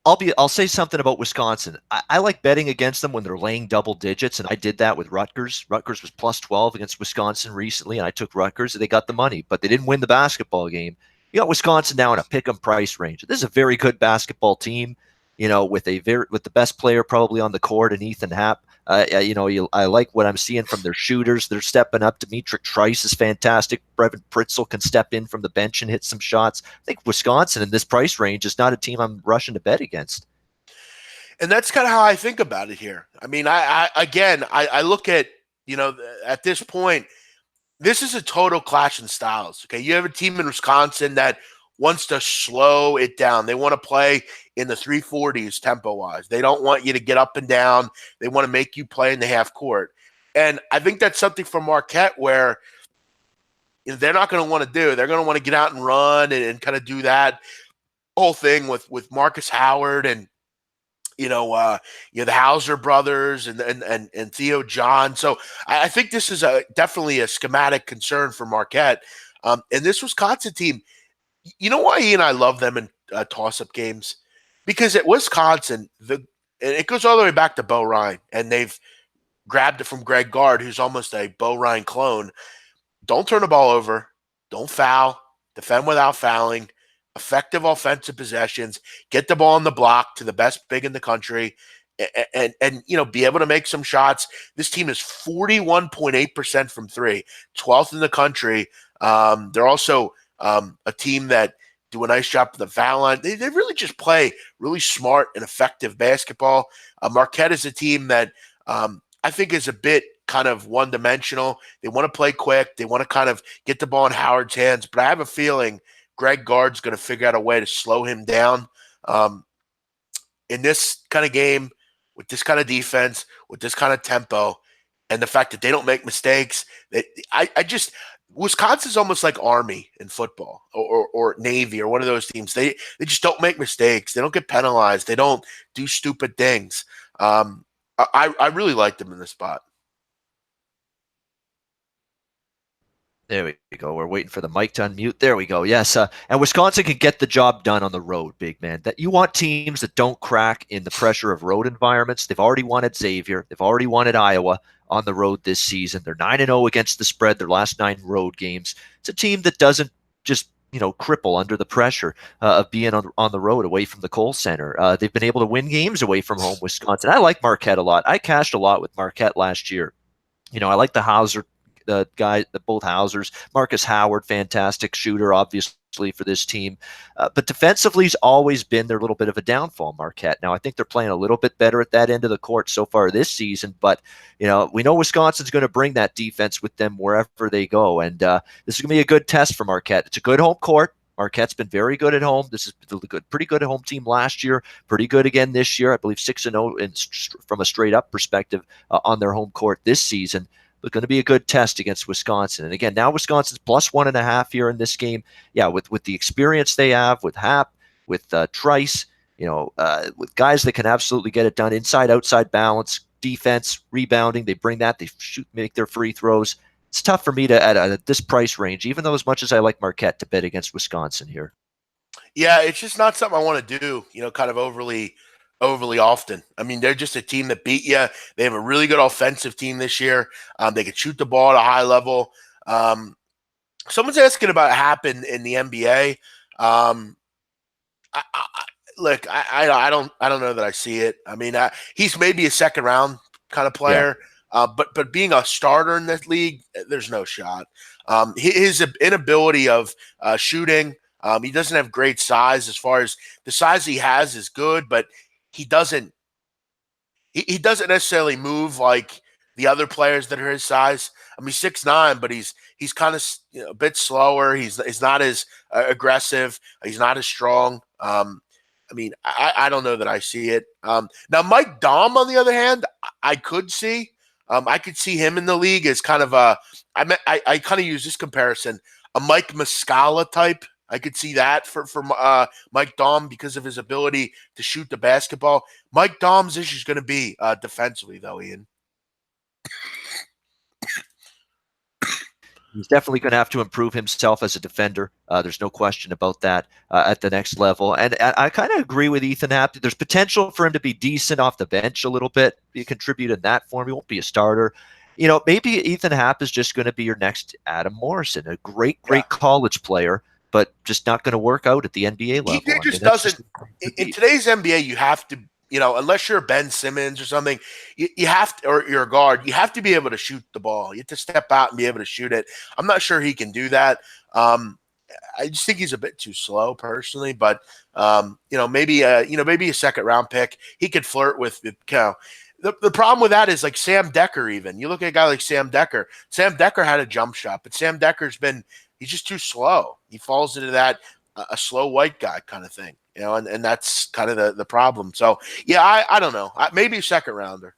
I'll say something about Wisconsin. I like betting against them when they're laying double digits, and I did that with Rutgers. Rutgers was plus 12 against Wisconsin recently, and I took Rutgers, and they got the money, but they didn't win the basketball game. You got Wisconsin now in a pick 'em price range. This is a very good basketball team, with the best player probably on the court, and Ethan Happ. I like what I'm seeing from their shooters. They're stepping up. Demetric Trice is fantastic. Brevin Pritzel can step in from the bench and hit some shots. I think Wisconsin in this price range is not a team I'm rushing to bet against. And that's kind of how I think about it here. I mean, I look at, at this point, this is a total clash in styles. Okay, you have a team in Wisconsin that wants to slow it down. They want to play in the 340s tempo-wise. They don't want you to get up and down. They want to make you play in the half court. And I think that's something for Marquette where they're not going to want to do. They're going to want to get out and run and kind of do that whole thing with Marcus Howard and the Hauser brothers and Theo John. So I think this is definitely a schematic concern for Marquette. And this Wisconsin team, you know why Ian and I love them in toss-up games? Because at Wisconsin, it goes all the way back to Bo Ryan, and they've grabbed it from Greg Gard, who's almost a Bo Ryan clone. Don't turn the ball over. Don't foul. Defend without fouling. Effective offensive possessions. Get the ball on the block to the best big in the country, and be able to make some shots. This team is 41.8% from three, 12th in the country. They're also a team that do a nice job for the foul line. They really just play really smart and effective basketball. Marquette is a team that I think is a bit kind of one-dimensional. They want to play quick. They want to kind of get the ball in Howard's hands. But I have a feeling Greg Gard's going to figure out a way to slow him down. In this kind of game, with this kind of defense, with this kind of tempo, and the fact that they don't make mistakes, Wisconsin's almost like Army in football or Navy or one of those teams. They just don't make mistakes. They don't get penalized. They don't do stupid things. I really like them in this spot. There we go. We're waiting for the mic to unmute. There we go. Yes, and Wisconsin can get the job done on the road, big man. That you want teams that don't crack in the pressure of road environments. They've already won at Xavier. They've already won at Iowa on the road this season. They're 9-0 against the spread. Their last 9 road games. It's a team that doesn't just cripple under the pressure of being on the road away from the Kohl Center. They've been able to win games away from home. Wisconsin. I like Marquette a lot. I cashed a lot with Marquette last year. I like the Hauser. The both Hausers, Marcus Howard, fantastic shooter, obviously offensively for this team. But defensively's always been their little bit of a downfall, Marquette. Now, I think they're playing a little bit better at that end of the court so far this season, but we know Wisconsin's going to bring that defense with them wherever they go, and this is going to be a good test for Marquette. It's a good home court. Marquette's been very good at home. This is pretty good home team last year, pretty good again this year. I believe 6-0 from a straight-up perspective on their home court this season. But going to be a good test against Wisconsin. And again, now Wisconsin's plus 1.5 here in this game. Yeah, with the experience they have, with Happ, with Trice, with guys that can absolutely get it done, inside, outside balance, defense, rebounding. They bring that. They shoot, make their free throws. It's tough for me to, at this price range, even though as much as I like Marquette, to bet against Wisconsin here. Yeah, it's just not something I want to do, kind of overly often. I mean, they're just a team that beat you. They have a really good offensive team this year. They can shoot the ball at a high level. Someone's asking about Happ in the NBA. Look, I don't know that I see it. I mean, he's maybe a second round kind of player. Yeah. But being a starter in this league, there's no shot. His inability of shooting, he doesn't have great size. As far as the size he has is good, but he doesn't necessarily move like the other players that are his size. I mean, 6'9", but he's kind of a bit slower. He's not as aggressive. He's not as strong. I mean, I don't know that I see it. Now, Mike Daum, on the other hand, I could see. I could see him in the league as kind of I kind of use this comparison, a Mike Muscala type. I could see that for Mike Daum because of his ability to shoot the basketball. Mike Daum's issue is going to be defensively, though, Ian. He's definitely going to have to improve himself as a defender. There's no question about that at the next level. And I kind of agree with Ethan Happ. There's potential for him to be decent off the bench a little bit, contribute in that form. He won't be a starter. Maybe Ethan Happ is just going to be your next Adam Morrison, a great college player, but just not going to work out at the NBA level. He just doesn't. In today's NBA, you have to, unless you're Ben Simmons or something, you have to, or you're a guard, you have to be able to shoot the ball. You have to step out and be able to shoot it. I'm not sure he can do that. I just think he's a bit too slow, personally. But maybe a second round pick. He could flirt with The problem with that is like Sam Decker. Even you look at a guy like Sam Decker. Sam Decker had a jump shot, but Sam Decker's he's just too slow. He falls into that a slow white guy kind of thing. And that's kind of the problem. So, yeah, I don't know. Maybe a second rounder.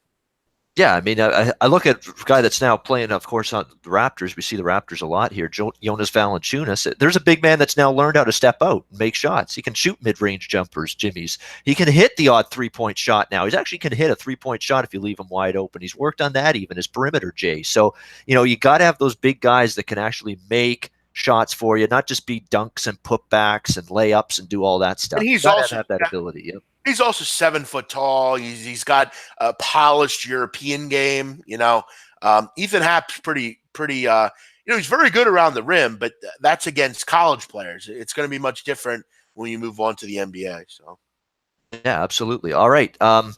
Yeah, I mean, I look at a guy that's now playing, of course, on the Raptors. We see the Raptors a lot here. Jonas Valanciunas. There's a big man that's now learned how to step out and make shots. He can shoot mid-range jumpers, jimmies. He can hit the odd three-point shot now. He actually can hit a three-point shot if you leave him wide open. He's worked on that even, his perimeter, Jay. So, you got to have those big guys that can actually make shots for you, not just be dunks and putbacks and layups and do all that stuff. And he's also have that ability. Yep. He's also 7 foot tall. He's got a polished European game. Ethan Happ's pretty. He's very good around the rim, but that's against college players. It's going to be much different when you move on to the NBA. So, yeah, absolutely. All right. Let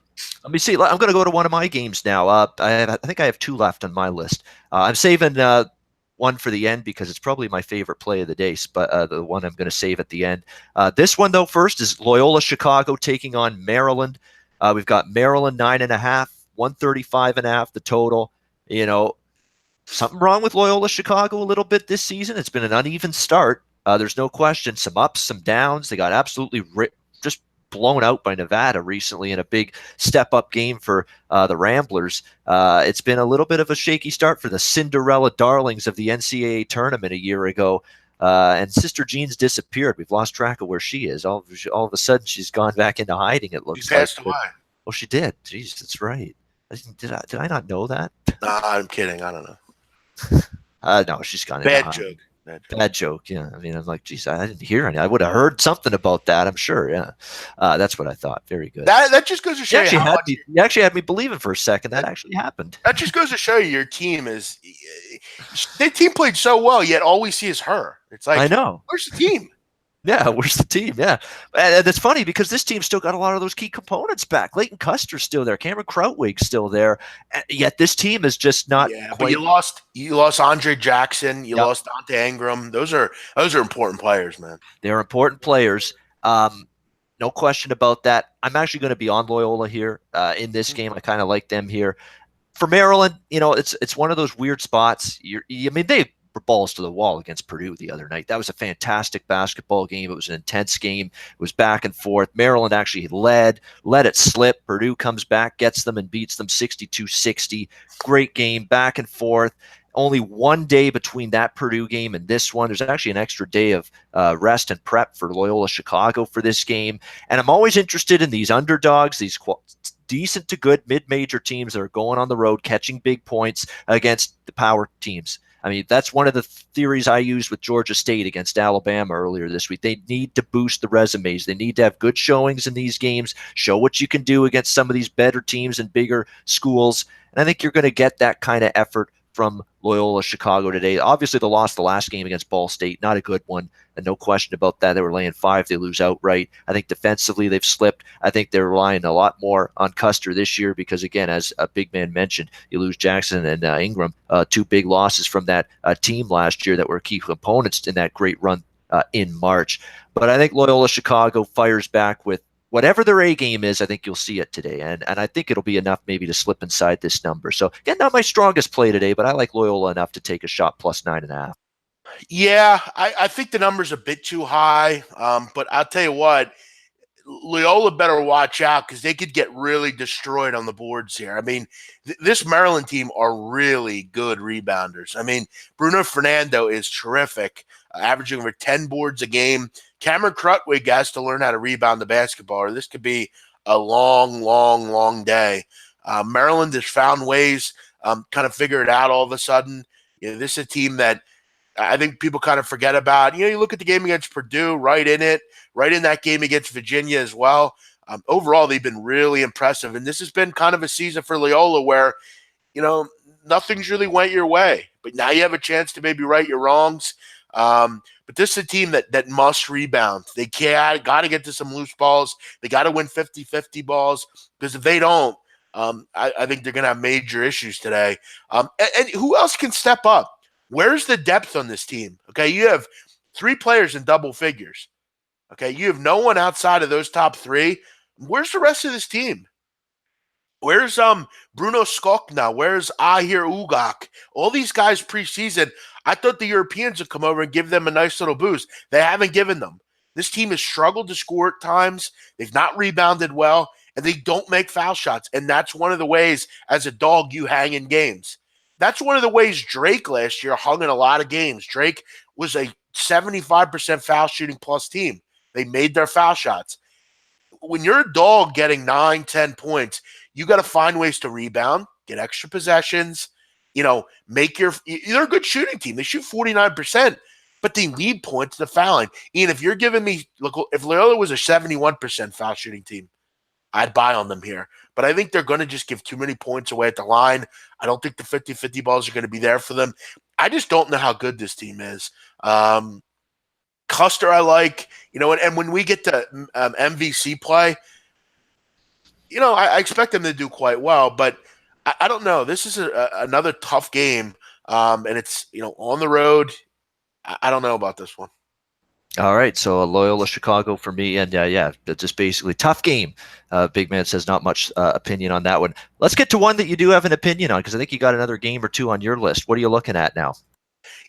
me see. I'm going to go to one of my games now. I think I have 2 left on my list. I'm saving one for the end because it's probably my favorite play of the day, but the one I'm going to save at the end. This one, though, first is Loyola Chicago taking on Maryland. We've got Maryland 9.5, 135.5 the total. Something wrong with Loyola Chicago a little bit this season. It's been an uneven start. There's no question. Some ups, some downs. They got absolutely just blown out by Nevada recently in a big step-up game for the Ramblers. It's been a little bit of a shaky start for the Cinderella darlings of the NCAA tournament a year ago. And Sister Jean's disappeared. We've lost track of where she is. All of a sudden, she's gone back into hiding, it looks like. She passed away. Oh, she did. Jeez, that's right. Did I not know that? Nah, I'm kidding. I don't know. No, she's gone into hiding. Joke. Bad joke, yeah. I mean, I'm like, geez, I didn't hear any. I would have heard something about that, I'm sure, yeah. That's what I thought. Very good. That just goes to show you how much... You actually had me believing for a second that actually happened. That just goes to show you your team is... Their team played so well, yet all we see is her. It's like, I know. Where's the team? Yeah, where's the team? Yeah. And it's funny because this team still got a lot of those key components back. Leighton Custer's still there. Cameron Krautwig's still there. Yet this team is just not Yeah, but quite. you lost Andre Jackson, you Yep. lost Dante Ingram. Those are important players, man. They're important players. No question about that. I'm actually going to be on Loyola here in this game. I kind of like them here. For Maryland, it's one of those weird spots. I mean, they were balls to the wall against Purdue the other night. That was a fantastic basketball game. It was an intense game. It was back and forth. Maryland actually let it slip. Purdue comes back, gets them, and beats them 62-60. Great game, back and forth. Only one day between that Purdue game and this one. There's actually an extra day of rest and prep for Loyola Chicago for this game. And I'm always interested in these underdogs, these decent to good mid-major teams that are going on the road, catching big points against the power teams. I mean, that's one of the theories I used with Georgia State against Alabama earlier this week. They need to boost the resumes. They need to have good showings in these games, show what you can do against some of these better teams and bigger schools. And I think you're going to get that kind of effort from Loyola Chicago today. Obviously, they lost the last game against Ball State. Not a good one, and no question about that. They were laying 5. They lose outright. I think defensively they've slipped. I think they're relying a lot more on Custer this year because, again, as a big man mentioned, you lose Jackson and Ingram, 2 big losses from that team last year that were key components in that great run in March. But I think Loyola Chicago fires back with whatever their A game is. I think you'll see it today. And I think it'll be enough maybe to slip inside this number. So, again, not my strongest play today, but I like Loyola enough to take a shot plus 9.5. Yeah, I think the number's a bit too high. But I'll tell you what, Loyola better watch out because they could get really destroyed on the boards here. I mean, this Maryland team are really good rebounders. I mean, Bruno Fernando is terrific, averaging over 10 boards a game. Cameron Krutwig has to learn how to rebound the basketball, or this could be a long, long, long day. Maryland has found ways, kind of figure it out all of a sudden. This is a team that I think people kind of forget about. You look at the game against Purdue, right in it, right in that game against Virginia as well. Overall, they've been really impressive. And this has been kind of a season for Loyola where, nothing's really went your way. But now you have a chance to maybe right your wrongs. But this is a team that must rebound. They got to get to some loose balls. They got to win 50-50 balls because if they don't, I think they're going to have major issues today. And who else can step up? Where's the depth on this team? Okay, you have 3 players in double figures. Okay, you have no one outside of those top 3. Where's the rest of this team? Where's Bruno Skok now? Where's Ahir Ugak? All these guys preseason, I thought the Europeans would come over and give them a nice little boost. They haven't given them. This team has struggled to score at times. They've not rebounded well, and they don't make foul shots. And that's one of the ways, as a dog, you hang in games. That's one of the ways Drake last year hung in a lot of games. Drake was a 75% foul shooting plus team. They made their foul shots. When you're a dog getting 9, 10 points, you got to find ways to rebound, get extra possessions, they're a good shooting team. They shoot 49%, but they need points to fouling. Ian, if you're giving me, look, if Loyola was a 71% foul shooting team, I'd buy on them here. But I think they're going to just give too many points away at the line. I don't think the 50-50 balls are going to be there for them. I just don't know how good this team is. Custer, I like, and when we get to MVC play, I expect them to do quite well. But I don't know. This is another tough game, and it's, on the road. I don't know about this one. All right, so Loyola Chicago for me, and that's just basically tough game. Big Man says not much opinion on that one. Let's get to one that you do have an opinion on because I think you got another game or two on your list. What are you looking at now?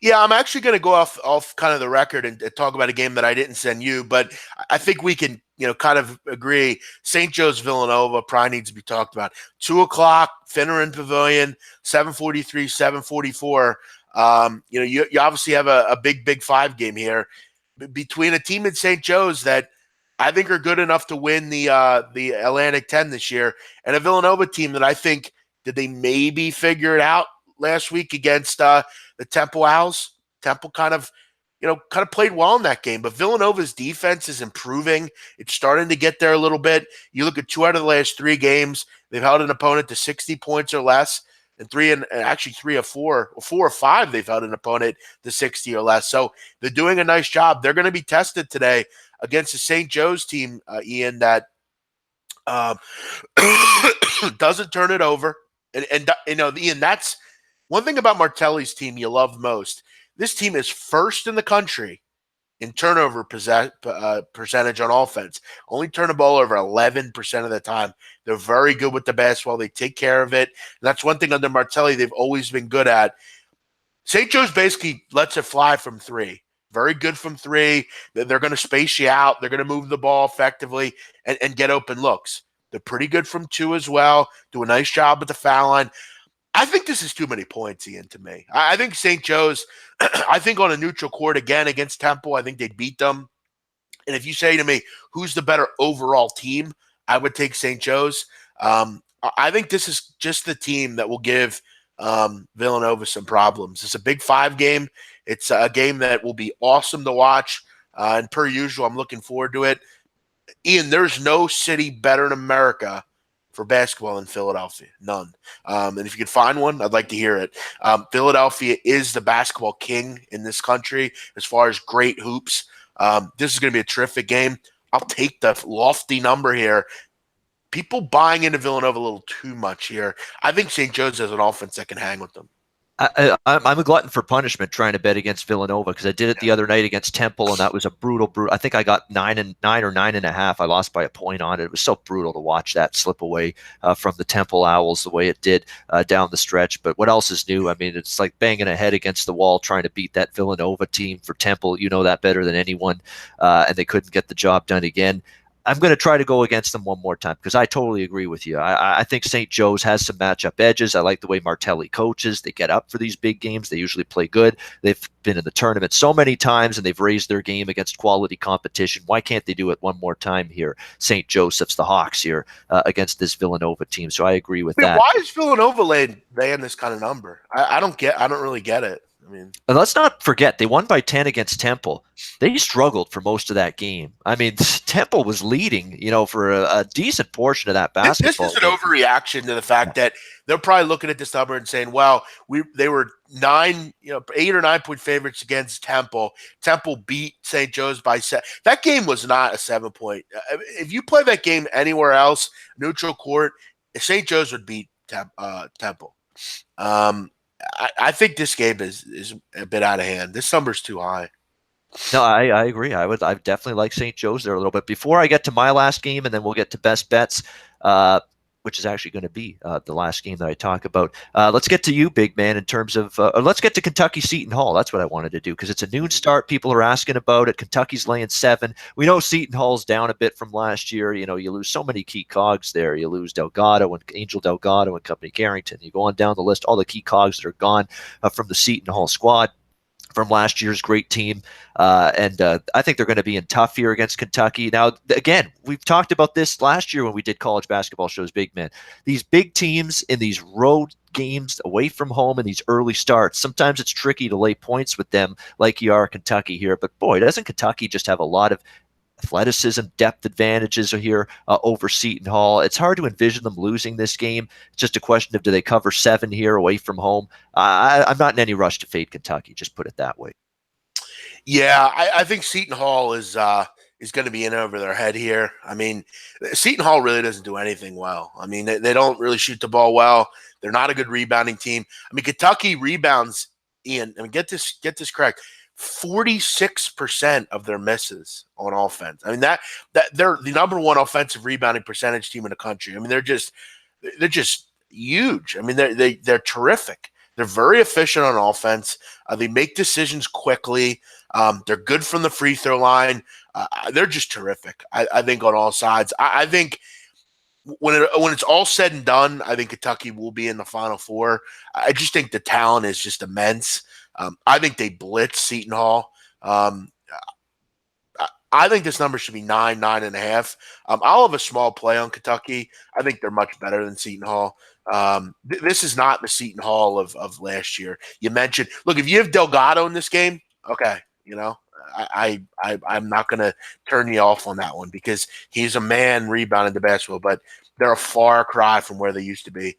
Yeah, I'm actually going to go off kind of the record and talk about a game that I didn't send you, but I think we can, kind of agree. St. Joe's Villanova probably needs to be talked about. 2:00, Finneran Pavilion, 7:43, 7:44. You obviously have a big 5 game here between a team in St. Joe's that I think are good enough to win the Atlantic 10 this year, and a Villanova team that I think did they maybe figure it out last week against the Temple Owls. Temple kind of played well in that game, but Villanova's defense is improving. It's starting to get there a little bit. You look at 2 out of the last 3 games, they've held an opponent to 60 points or less. and actually 3 or 4 or 5 they've held an opponent to 60 or less. So they're doing a nice job. They're going to be tested today against the St. Joe's team, Ian, that um, doesn't turn it over. And Ian, that's one thing about Martelli's team you love most. This team is first in the country in turnover percentage on offense. Only turn the ball over 11% of the time. They're very good with the basketball. They take care of it. And that's one thing under Martelli they've always been good at. St. Joe's basically lets it fly from three. Very good from three. They're going to space you out. They're going to move the ball effectively and get open looks. They're pretty good from two as well. Do a nice job at the foul line. I think this is too many points, Ian, to me. I think St. Joe's, I think on a neutral court again against Temple, I think they'd beat them. And if you say to me, who's the better overall team, I would take St. Joe's. I think this is just the team that will give Villanova some problems. It's a Big Five game. It's a game that will be awesome to watch. And per usual, I'm looking forward to it. Ian, there's no city better in America for basketball in Philadelphia. None. And if you can find one, I'd like to hear it. Philadelphia is the basketball king in this country as far as great hoops. This is going to be a terrific game. I'll take the lofty number here. People buying into Villanova a little too much here. I think St. Joe's has an offense that can hang with them. I'm a glutton for punishment trying to bet against Villanova because I did it the other night against Temple, and that was a brutal. I think I got 9 or 9.5. I lost by a point on it. It was so brutal to watch that slip away from the Temple Owls the way it did down the stretch. But what else is new? I mean, it's like banging a head against the wall trying to beat that Villanova team for Temple. You know that better than anyone, and they couldn't get the job done again. I'm going to try to go against them one more time because I totally agree with you. I think St. Joe's has some matchup edges. I like the way Martelli coaches. They get up for these big games. They usually play good. They've been in the tournament so many times, and they've raised their game against quality competition. Why can't they do it one more time here? St. Joseph's, the Hawks here against this Villanova team. So I agree with that. Why is Villanova laying this kind of number? I don't really get it. I mean, and let's not forget they won by 10 against Temple. They struggled for most of that game. I mean, Temple was leading, for a decent portion of that basketball. This is an overreaction to the fact that they're probably looking at this number and saying, "Well, they were 8 or 9 point favorites against Temple. Temple beat St. Joe's by 7. That game was not a 7 point. If you play that game anywhere else, neutral court, St. Joe's would beat Temple." I think this game is a bit out of hand. This number's too high. No, I agree. I definitely like St. Joe's there a little bit. Before I get to my last game, and then we'll get to best bets, which is actually going to be the last game that I talk about. Let's get to you, big man, in terms of let's get to Kentucky Seton Hall. That's what I wanted to do because it's a noon start. People are asking about it. Kentucky's laying 7. We know Seton Hall's down a bit from last year. You lose so many key cogs there. You lose Delgado and Angel Delgado and Company Carrington. You go on down the list, all the key cogs that are gone from the Seton Hall squad from last year's great team. And I think they're going to be in tough here against Kentucky. Now, again, we've talked about this last year when we did college basketball shows, big man. These big teams in these road games away from home in these early starts, sometimes it's tricky to lay points with them like you are Kentucky here. But boy, doesn't Kentucky just have a lot of athleticism, depth advantages here over Seton Hall. It's hard to envision them losing this game. It's just a question of do they cover 7 here away from home? I'm not in any rush to fade Kentucky, just put it that way. Yeah, I think Seton Hall is going to be in over their head here. I mean, Seton Hall really doesn't do anything well. I mean, they don't really shoot the ball well. They're not a good rebounding team. I mean, Kentucky rebounds, Ian, I mean, get this correct. 46% of their misses on offense. I mean, that they're the number one offensive rebounding percentage team in the country. I mean, they're just huge. I mean, they're terrific. They're very efficient on offense. They make decisions quickly. They're good from the free throw line. They're just terrific. I think on all sides. I think when it's all said and done, I think Kentucky will be in the Final Four. I just think the talent is just immense. I think they blitz Seton Hall. I think this number should be 9.5. I'll have a small play on Kentucky. I think they're much better than Seton Hall. This is not the Seton Hall of last year. You mentioned, look, if you have Delgado in this game, okay, I'm not going to turn you off on that one because he's a man rebounding the basketball, but they're a far cry from where they used to be.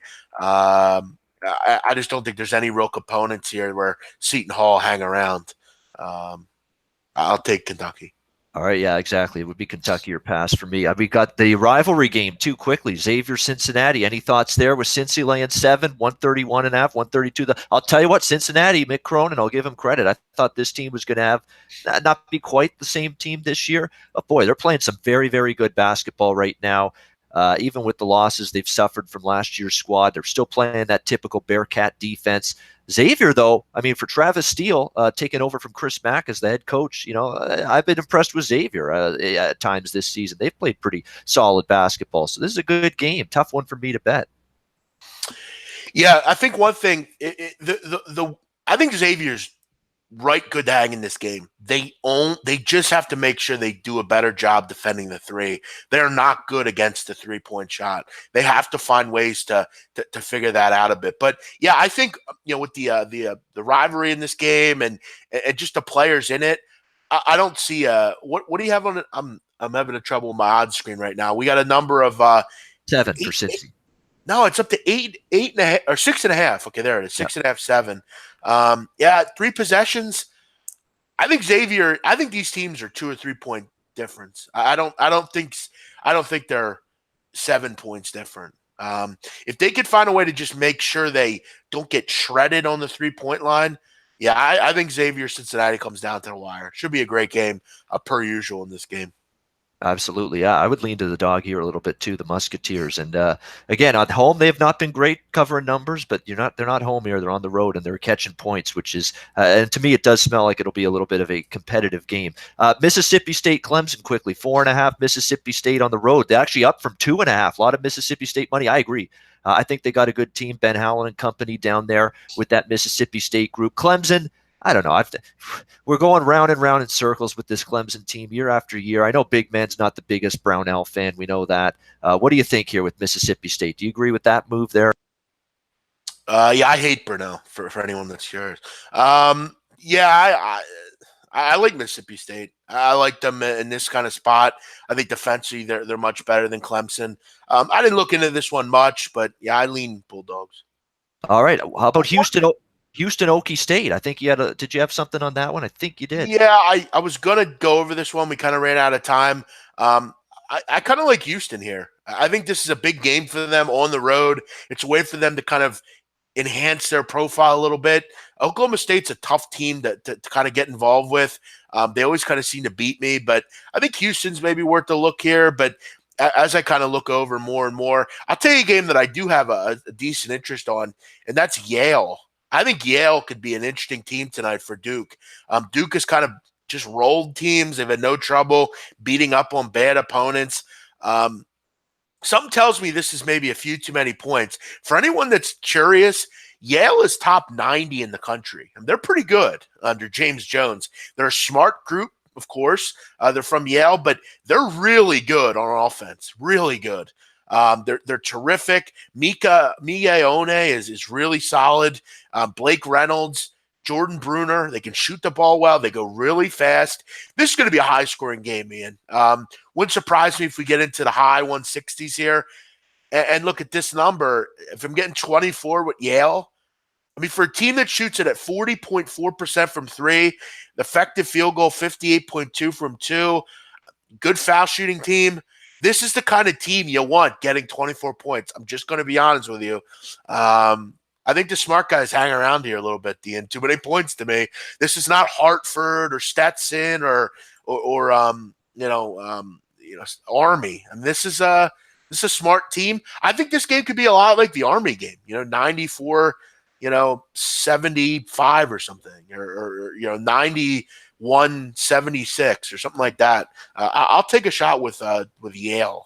I just don't think there's any real components here where Seton Hall hang around. I'll take Kentucky. All right, yeah, exactly. It would be Kentucky or pass for me. We got the rivalry game too quickly. Xavier Cincinnati. Any thoughts there with Cincy laying 7, 131.5, 132? I'll tell you what, Cincinnati, Mick Cronin, I'll give him credit. I thought this team was going to have not be quite the same team this year. But boy, they're playing some very, very good basketball right now. Even with the losses they've suffered from last year's squad, they're still playing that typical Bearcat defense. Xavier, though, I mean, for Travis Steele taking over from Chris Mack as the head coach, I've been impressed with Xavier at times this season. They've played pretty solid basketball. So this is a good game. Tough one for me to bet. Yeah, I think one thing, I think Xavier's right good to hang in this game. They just have to make sure they do a better job defending the three. They're not good against the 3-point shot. They have to find ways to figure that out a bit. But yeah, I think with the rivalry in this game and just the players in it, I don't see what do you have on it? I'm having a trouble with my odds screen right now. We got a number of 7 for Cincy. No, it's up to 8.5 or 6.5. Okay, there it is. 6.5, 7. Yeah, 3 possessions. I think these teams are 2 or 3 point difference. I don't think they're 7 points different. If they could find a way to just make sure they don't get shredded on the 3-point line, yeah, I think Xavier Cincinnati comes down to the wire. Should be a great game, per usual in this game. Absolutely. Yeah, I would lean to the dog here a little bit too, the Musketeers. And again, at home they have not been great covering numbers, but they're not home here. They're on the road and they're catching points, which is and to me it does smell like it'll be a little bit of a competitive game. Mississippi State Clemson quickly, 4.5 Mississippi State on the road. They're actually up from 2.5. A lot of Mississippi State money. I agree. I think they got a good team, Ben Howland and company down there with that Mississippi State group. Clemson, I don't know. We're going round and round in circles with this Clemson team year after year. I know Big Man's not the biggest Brownell fan. We know that. What do you think here with Mississippi State? Do you agree with that move there? Yeah, I hate Brownell for anyone that's yours. Yeah, I like Mississippi State. I like them in this kind of spot. I think defensively they're much better than Clemson. I didn't look into this one much, but yeah, I lean Bulldogs. All right. How about Houston Okie State? I think you had did you have something on that one? I think you did. Yeah, I was gonna go over this one. We kind of ran out of time. I kind of like Houston here. I think this is a big game for them on the road. It's a way for them to kind of enhance their profile a little bit. Oklahoma State's a tough team to kind of get involved with. They always kind of seem to beat me, but I think Houston's maybe worth a look here. But as I kind of look over more and more, I'll tell you a game that I do have a decent interest on, and that's Yale. I think Yale could be an interesting team tonight for Duke. Duke has kind of just rolled teams. They've had no trouble beating up on bad opponents. Something tells me this is maybe a few too many points. For anyone that's curious, Yale is top 90 in the country. And they're pretty good under James Jones. They're a smart group, of course. They're from Yale, but they're really good on offense. Really good. They're terrific. Mika Ione is really solid. Blake Reynolds, Jordan Bruner, they can shoot the ball well. They go really fast. This is going to be a high-scoring game, Ian. Wouldn't surprise me if we get into the high 160s here. And look at this number. If I'm getting 24 with Yale, I mean, for a team that shoots it at 40.4% from 3, the effective field goal 58.2 from 2, good foul shooting team, this is the kind of team you want getting 24 points. I'm just going to be honest with you. I think the smart guys hang around here a little bit, Dean. Too many points to me. This is not Hartford or Stetson or Army. I mean, this is a smart team. I think this game could be a lot like the Army game. 94, 75 or something, or 91, 76 or something like that. I'll take a shot with Yale.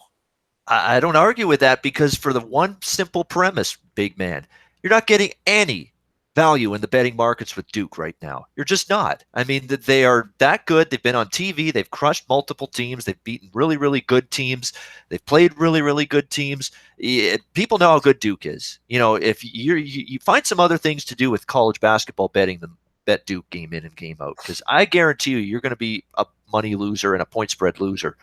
I don't argue with that because for the one simple premise, big man, you're not getting any value in the betting markets with Duke right now. You're just not. I mean, they are that good. They've been on TV. They've crushed multiple teams. They've beaten really, really good teams. They've played really, really good teams. People know how good Duke is. If you find some other things to do with college basketball betting than bet Duke game in and game out, because I guarantee you're going to be a money loser and a point spread loser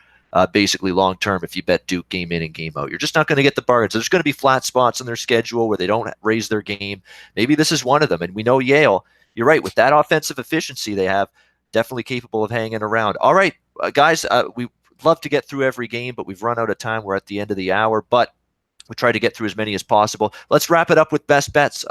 basically long term if you bet Duke game in and game out. You're just not going to get the bargains. There's going to be flat spots in their schedule where they don't raise their game. Maybe this is one of them. And we know Yale, you're right, with that offensive efficiency they have, definitely capable of hanging around. All right, guys, we love to get through every game, but we've run out of time. We're at the end of the hour, but we try to get through as many as possible. Let's wrap it up with best bets.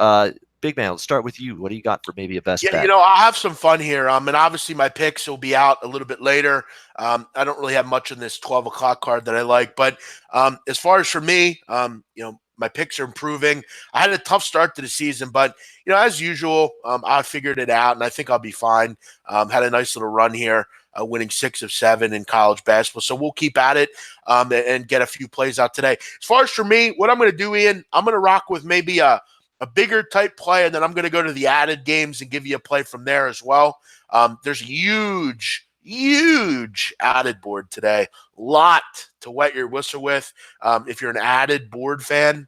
Big man, let's start with you. What do you got for maybe a best bet? I'll have some fun here. And obviously my picks will be out a little bit later. I don't really have much on this 12 o'clock card that I like, but as far as for me, my picks are improving. I had a tough start to the season, but as usual, I figured it out, and I think I'll be fine. Had a nice little run here, winning 6 of 7 in college basketball. So we'll keep at it and get a few plays out today. As far as for me, what I'm going to do, Ian, I'm going to rock with maybe a bigger type play, and then I'm going to go to the added games and give you a play from there as well. There's a huge added board today. Lot to wet your whistle with if you're an added board fan.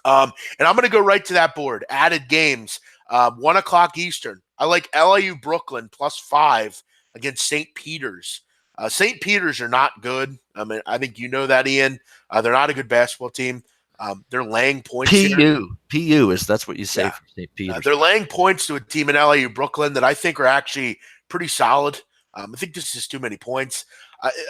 And I'm going to go right to that board. Added games, 1 o'clock Eastern. I like LIU Brooklyn +5 against St. Peter's. St. Peter's are not good. I mean, I think you know that, Ian. They're not a good basketball team. They're laying points here. PU is that's what you say for St. Peter's. They're laying points to a team in LIU Brooklyn that I think are actually pretty solid. I think this is too many points.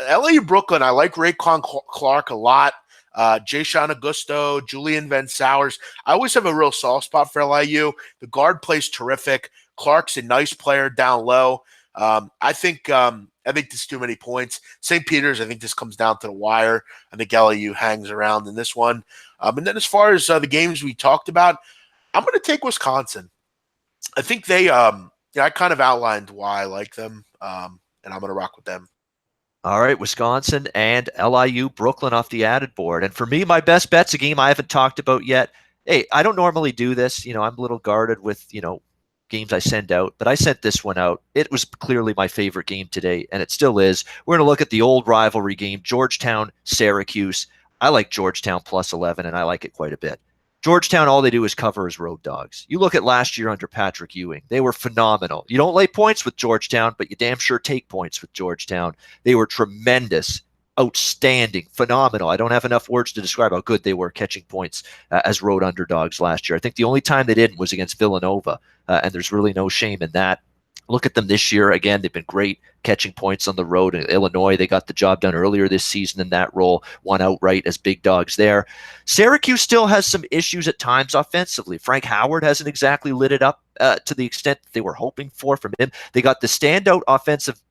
LIU Brooklyn, I like Raekwon Clark a lot. Jayshon Augusto, Julian Van Sowers. I always have a real soft spot for LIU. The guard plays terrific. Clark's a nice player down low. I think this is too many points. St. Peter's, I think this comes down to the wire. I think LIU hangs around in this one. And then as far as the games we talked about, I'm going to take Wisconsin. I think they, I kind of outlined why I like them, and I'm going to rock with them. All right, Wisconsin and LIU Brooklyn off the added board. And for me, my best bet's a game I haven't talked about yet. Hey, I don't normally do this. I'm a little guarded with, games I send out, but I sent this one out. It was clearly my favorite game today, and it still is. We're going to look at the old rivalry game, Georgetown-Syracuse. I like Georgetown +11, and I like it quite a bit. Georgetown, all they do is cover as road dogs. You look at last year under Patrick Ewing. They were phenomenal. You don't lay points with Georgetown, but you damn sure take points with Georgetown. They were tremendous, outstanding, phenomenal. I don't have enough words to describe how good they were catching points as road underdogs last year. I think the only time they didn't was against Villanova, and there's really no shame in that. Look at them this year. Again, they've been great catching points on the road. In Illinois, they got the job done earlier this season in that role, won outright as big dogs there. Syracuse still has some issues at times offensively. Frank Howard hasn't exactly lit it up to the extent that they were hoping for from him. They got the standout offensive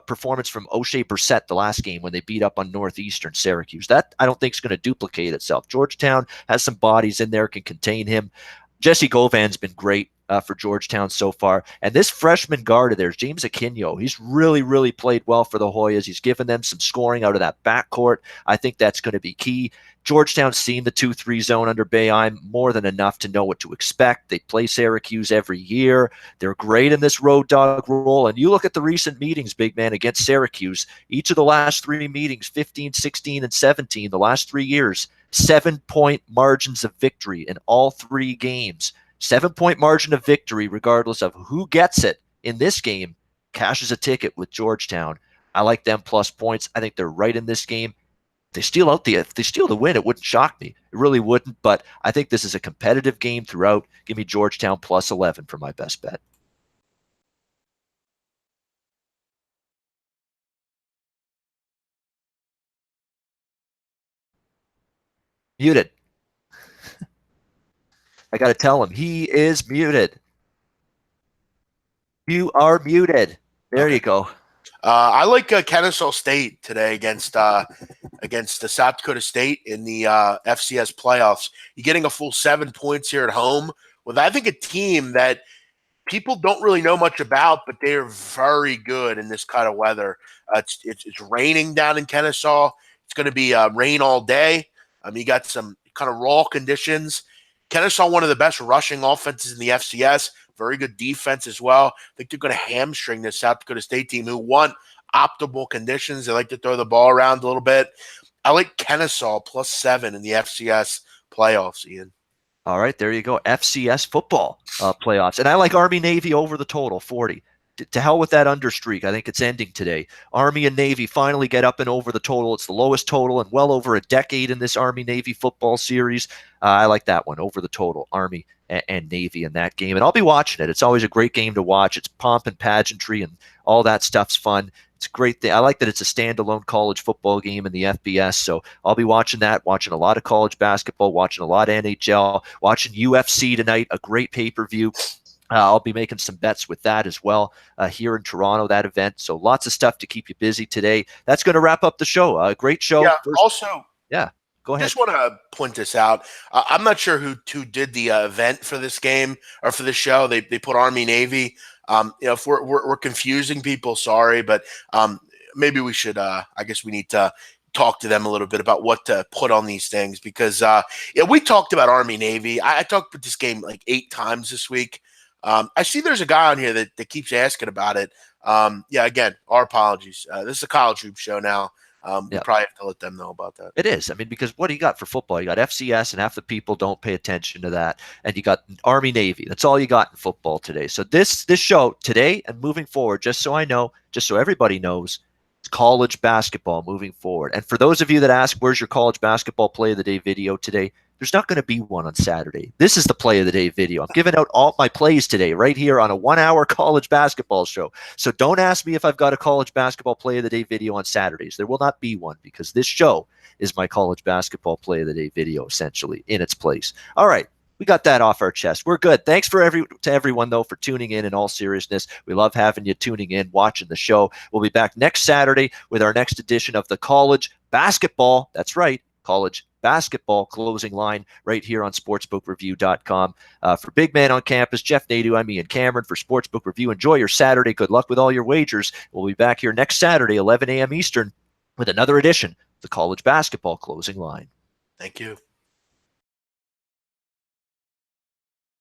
performance from O'Shea Brissett the last game when they beat up on Northeastern Syracuse. That I don't think is going to duplicate itself. Georgetown has some bodies in there, can contain him. Jesse Govan's been great for Georgetown so far. And this freshman guard of theirs, James Aquino, he's really, really played well for the Hoyas. He's given them some scoring out of that backcourt. I think that's going to be key. Georgetown's seen the 2-3 zone under Boeheim more than enough to know what to expect. They play Syracuse every year. They're great in this road dog role. And you look at the recent meetings, big man, against Syracuse. Each of the last 3 meetings, 15, 16, and 17, the last 3 years, 7-point margins of victory in all 3 games. 7-point margin of victory, regardless of who gets it in this game, cashes a ticket with Georgetown. I like them plus points. I think they're right in this game. If they steal the win, it wouldn't shock me. It really wouldn't, but I think this is a competitive game throughout. Give me Georgetown +11 for my best bet. Muted. I got to tell him he is muted. You are muted. There you go. I like Kennesaw State today against the South Dakota State in the FCS playoffs. You're getting a full 7 points here at home with, I think, a team that people don't really know much about, but they are very good in this kind of weather. It's raining down in Kennesaw. It's going to be rain all day. You got some kind of raw conditions. Kennesaw, one of the best rushing offenses in the FCS. Very good defense as well. I think they're going to hamstring this South Dakota State team who want optimal conditions. They like to throw the ball around a little bit. I like Kennesaw +7 in the FCS playoffs, Ian. All right, there you go. FCS football playoffs. And I like Army-Navy over the total, 40. to hell with that under streak. I think it's ending today. Army and Navy finally get up and over the total. It's the lowest total in well over a decade in this Army-Navy football series. I like that one, over the total, Army and Navy in that game. And I'll be watching it. It's always a great game to watch. It's pomp and pageantry and all that stuff's fun. It's a great thing. I like that it's a standalone college football game in the FBS, so I'll be watching that, watching a lot of college basketball, watching a lot of NHL, watching UFC tonight, a great pay-per-view. I'll be making some bets with that as well here in Toronto, that event. So lots of stuff to keep you busy today. That's going to wrap up the show. Great show. Yeah, also, yeah, go ahead. just want to point this out. I'm not sure who did the event for this game or for this show. They put Army Navy. If we're confusing people, sorry, but maybe we should. I guess we need to talk to them a little bit about what to put on these things because we talked about Army Navy. I talked about this game like 8 times this week. I see there's a guy on here that keeps asking about it. Again, our apologies. This is a college hoop show now. We probably have to let them know about that. It is. I mean, because what do you got for football? You got FCS, and half the people don't pay attention to that. And you got Army Navy. That's all you got in football today. So this show today and moving forward, just so I know, just so everybody knows, it's college basketball moving forward. And for those of you that ask, where's your college basketball play of the day video today? There's not going to be one on Saturday. This is the play of the day video. I'm giving out all my plays today right here on a 1-hour college basketball show. So don't ask me if I've got a college basketball play of the day video on Saturdays. There will not be one because this show is my college basketball play of the day video essentially in its place. All right. We got that off our chest. We're good. Thanks to everyone, though, for tuning in all seriousness. We love having you tuning in, watching the show. We'll be back next Saturday with our next edition of the college basketball. That's right. College basketball closing line right here on sportsbookreview.com. For Big Man on Campus, Jeff Nadeau, I'm Ian Cameron for Sportsbook Review. Enjoy your Saturday. Good luck with all your wagers. We'll be back here next Saturday, 11 a.m. Eastern, with another edition of the college basketball closing line. Thank you.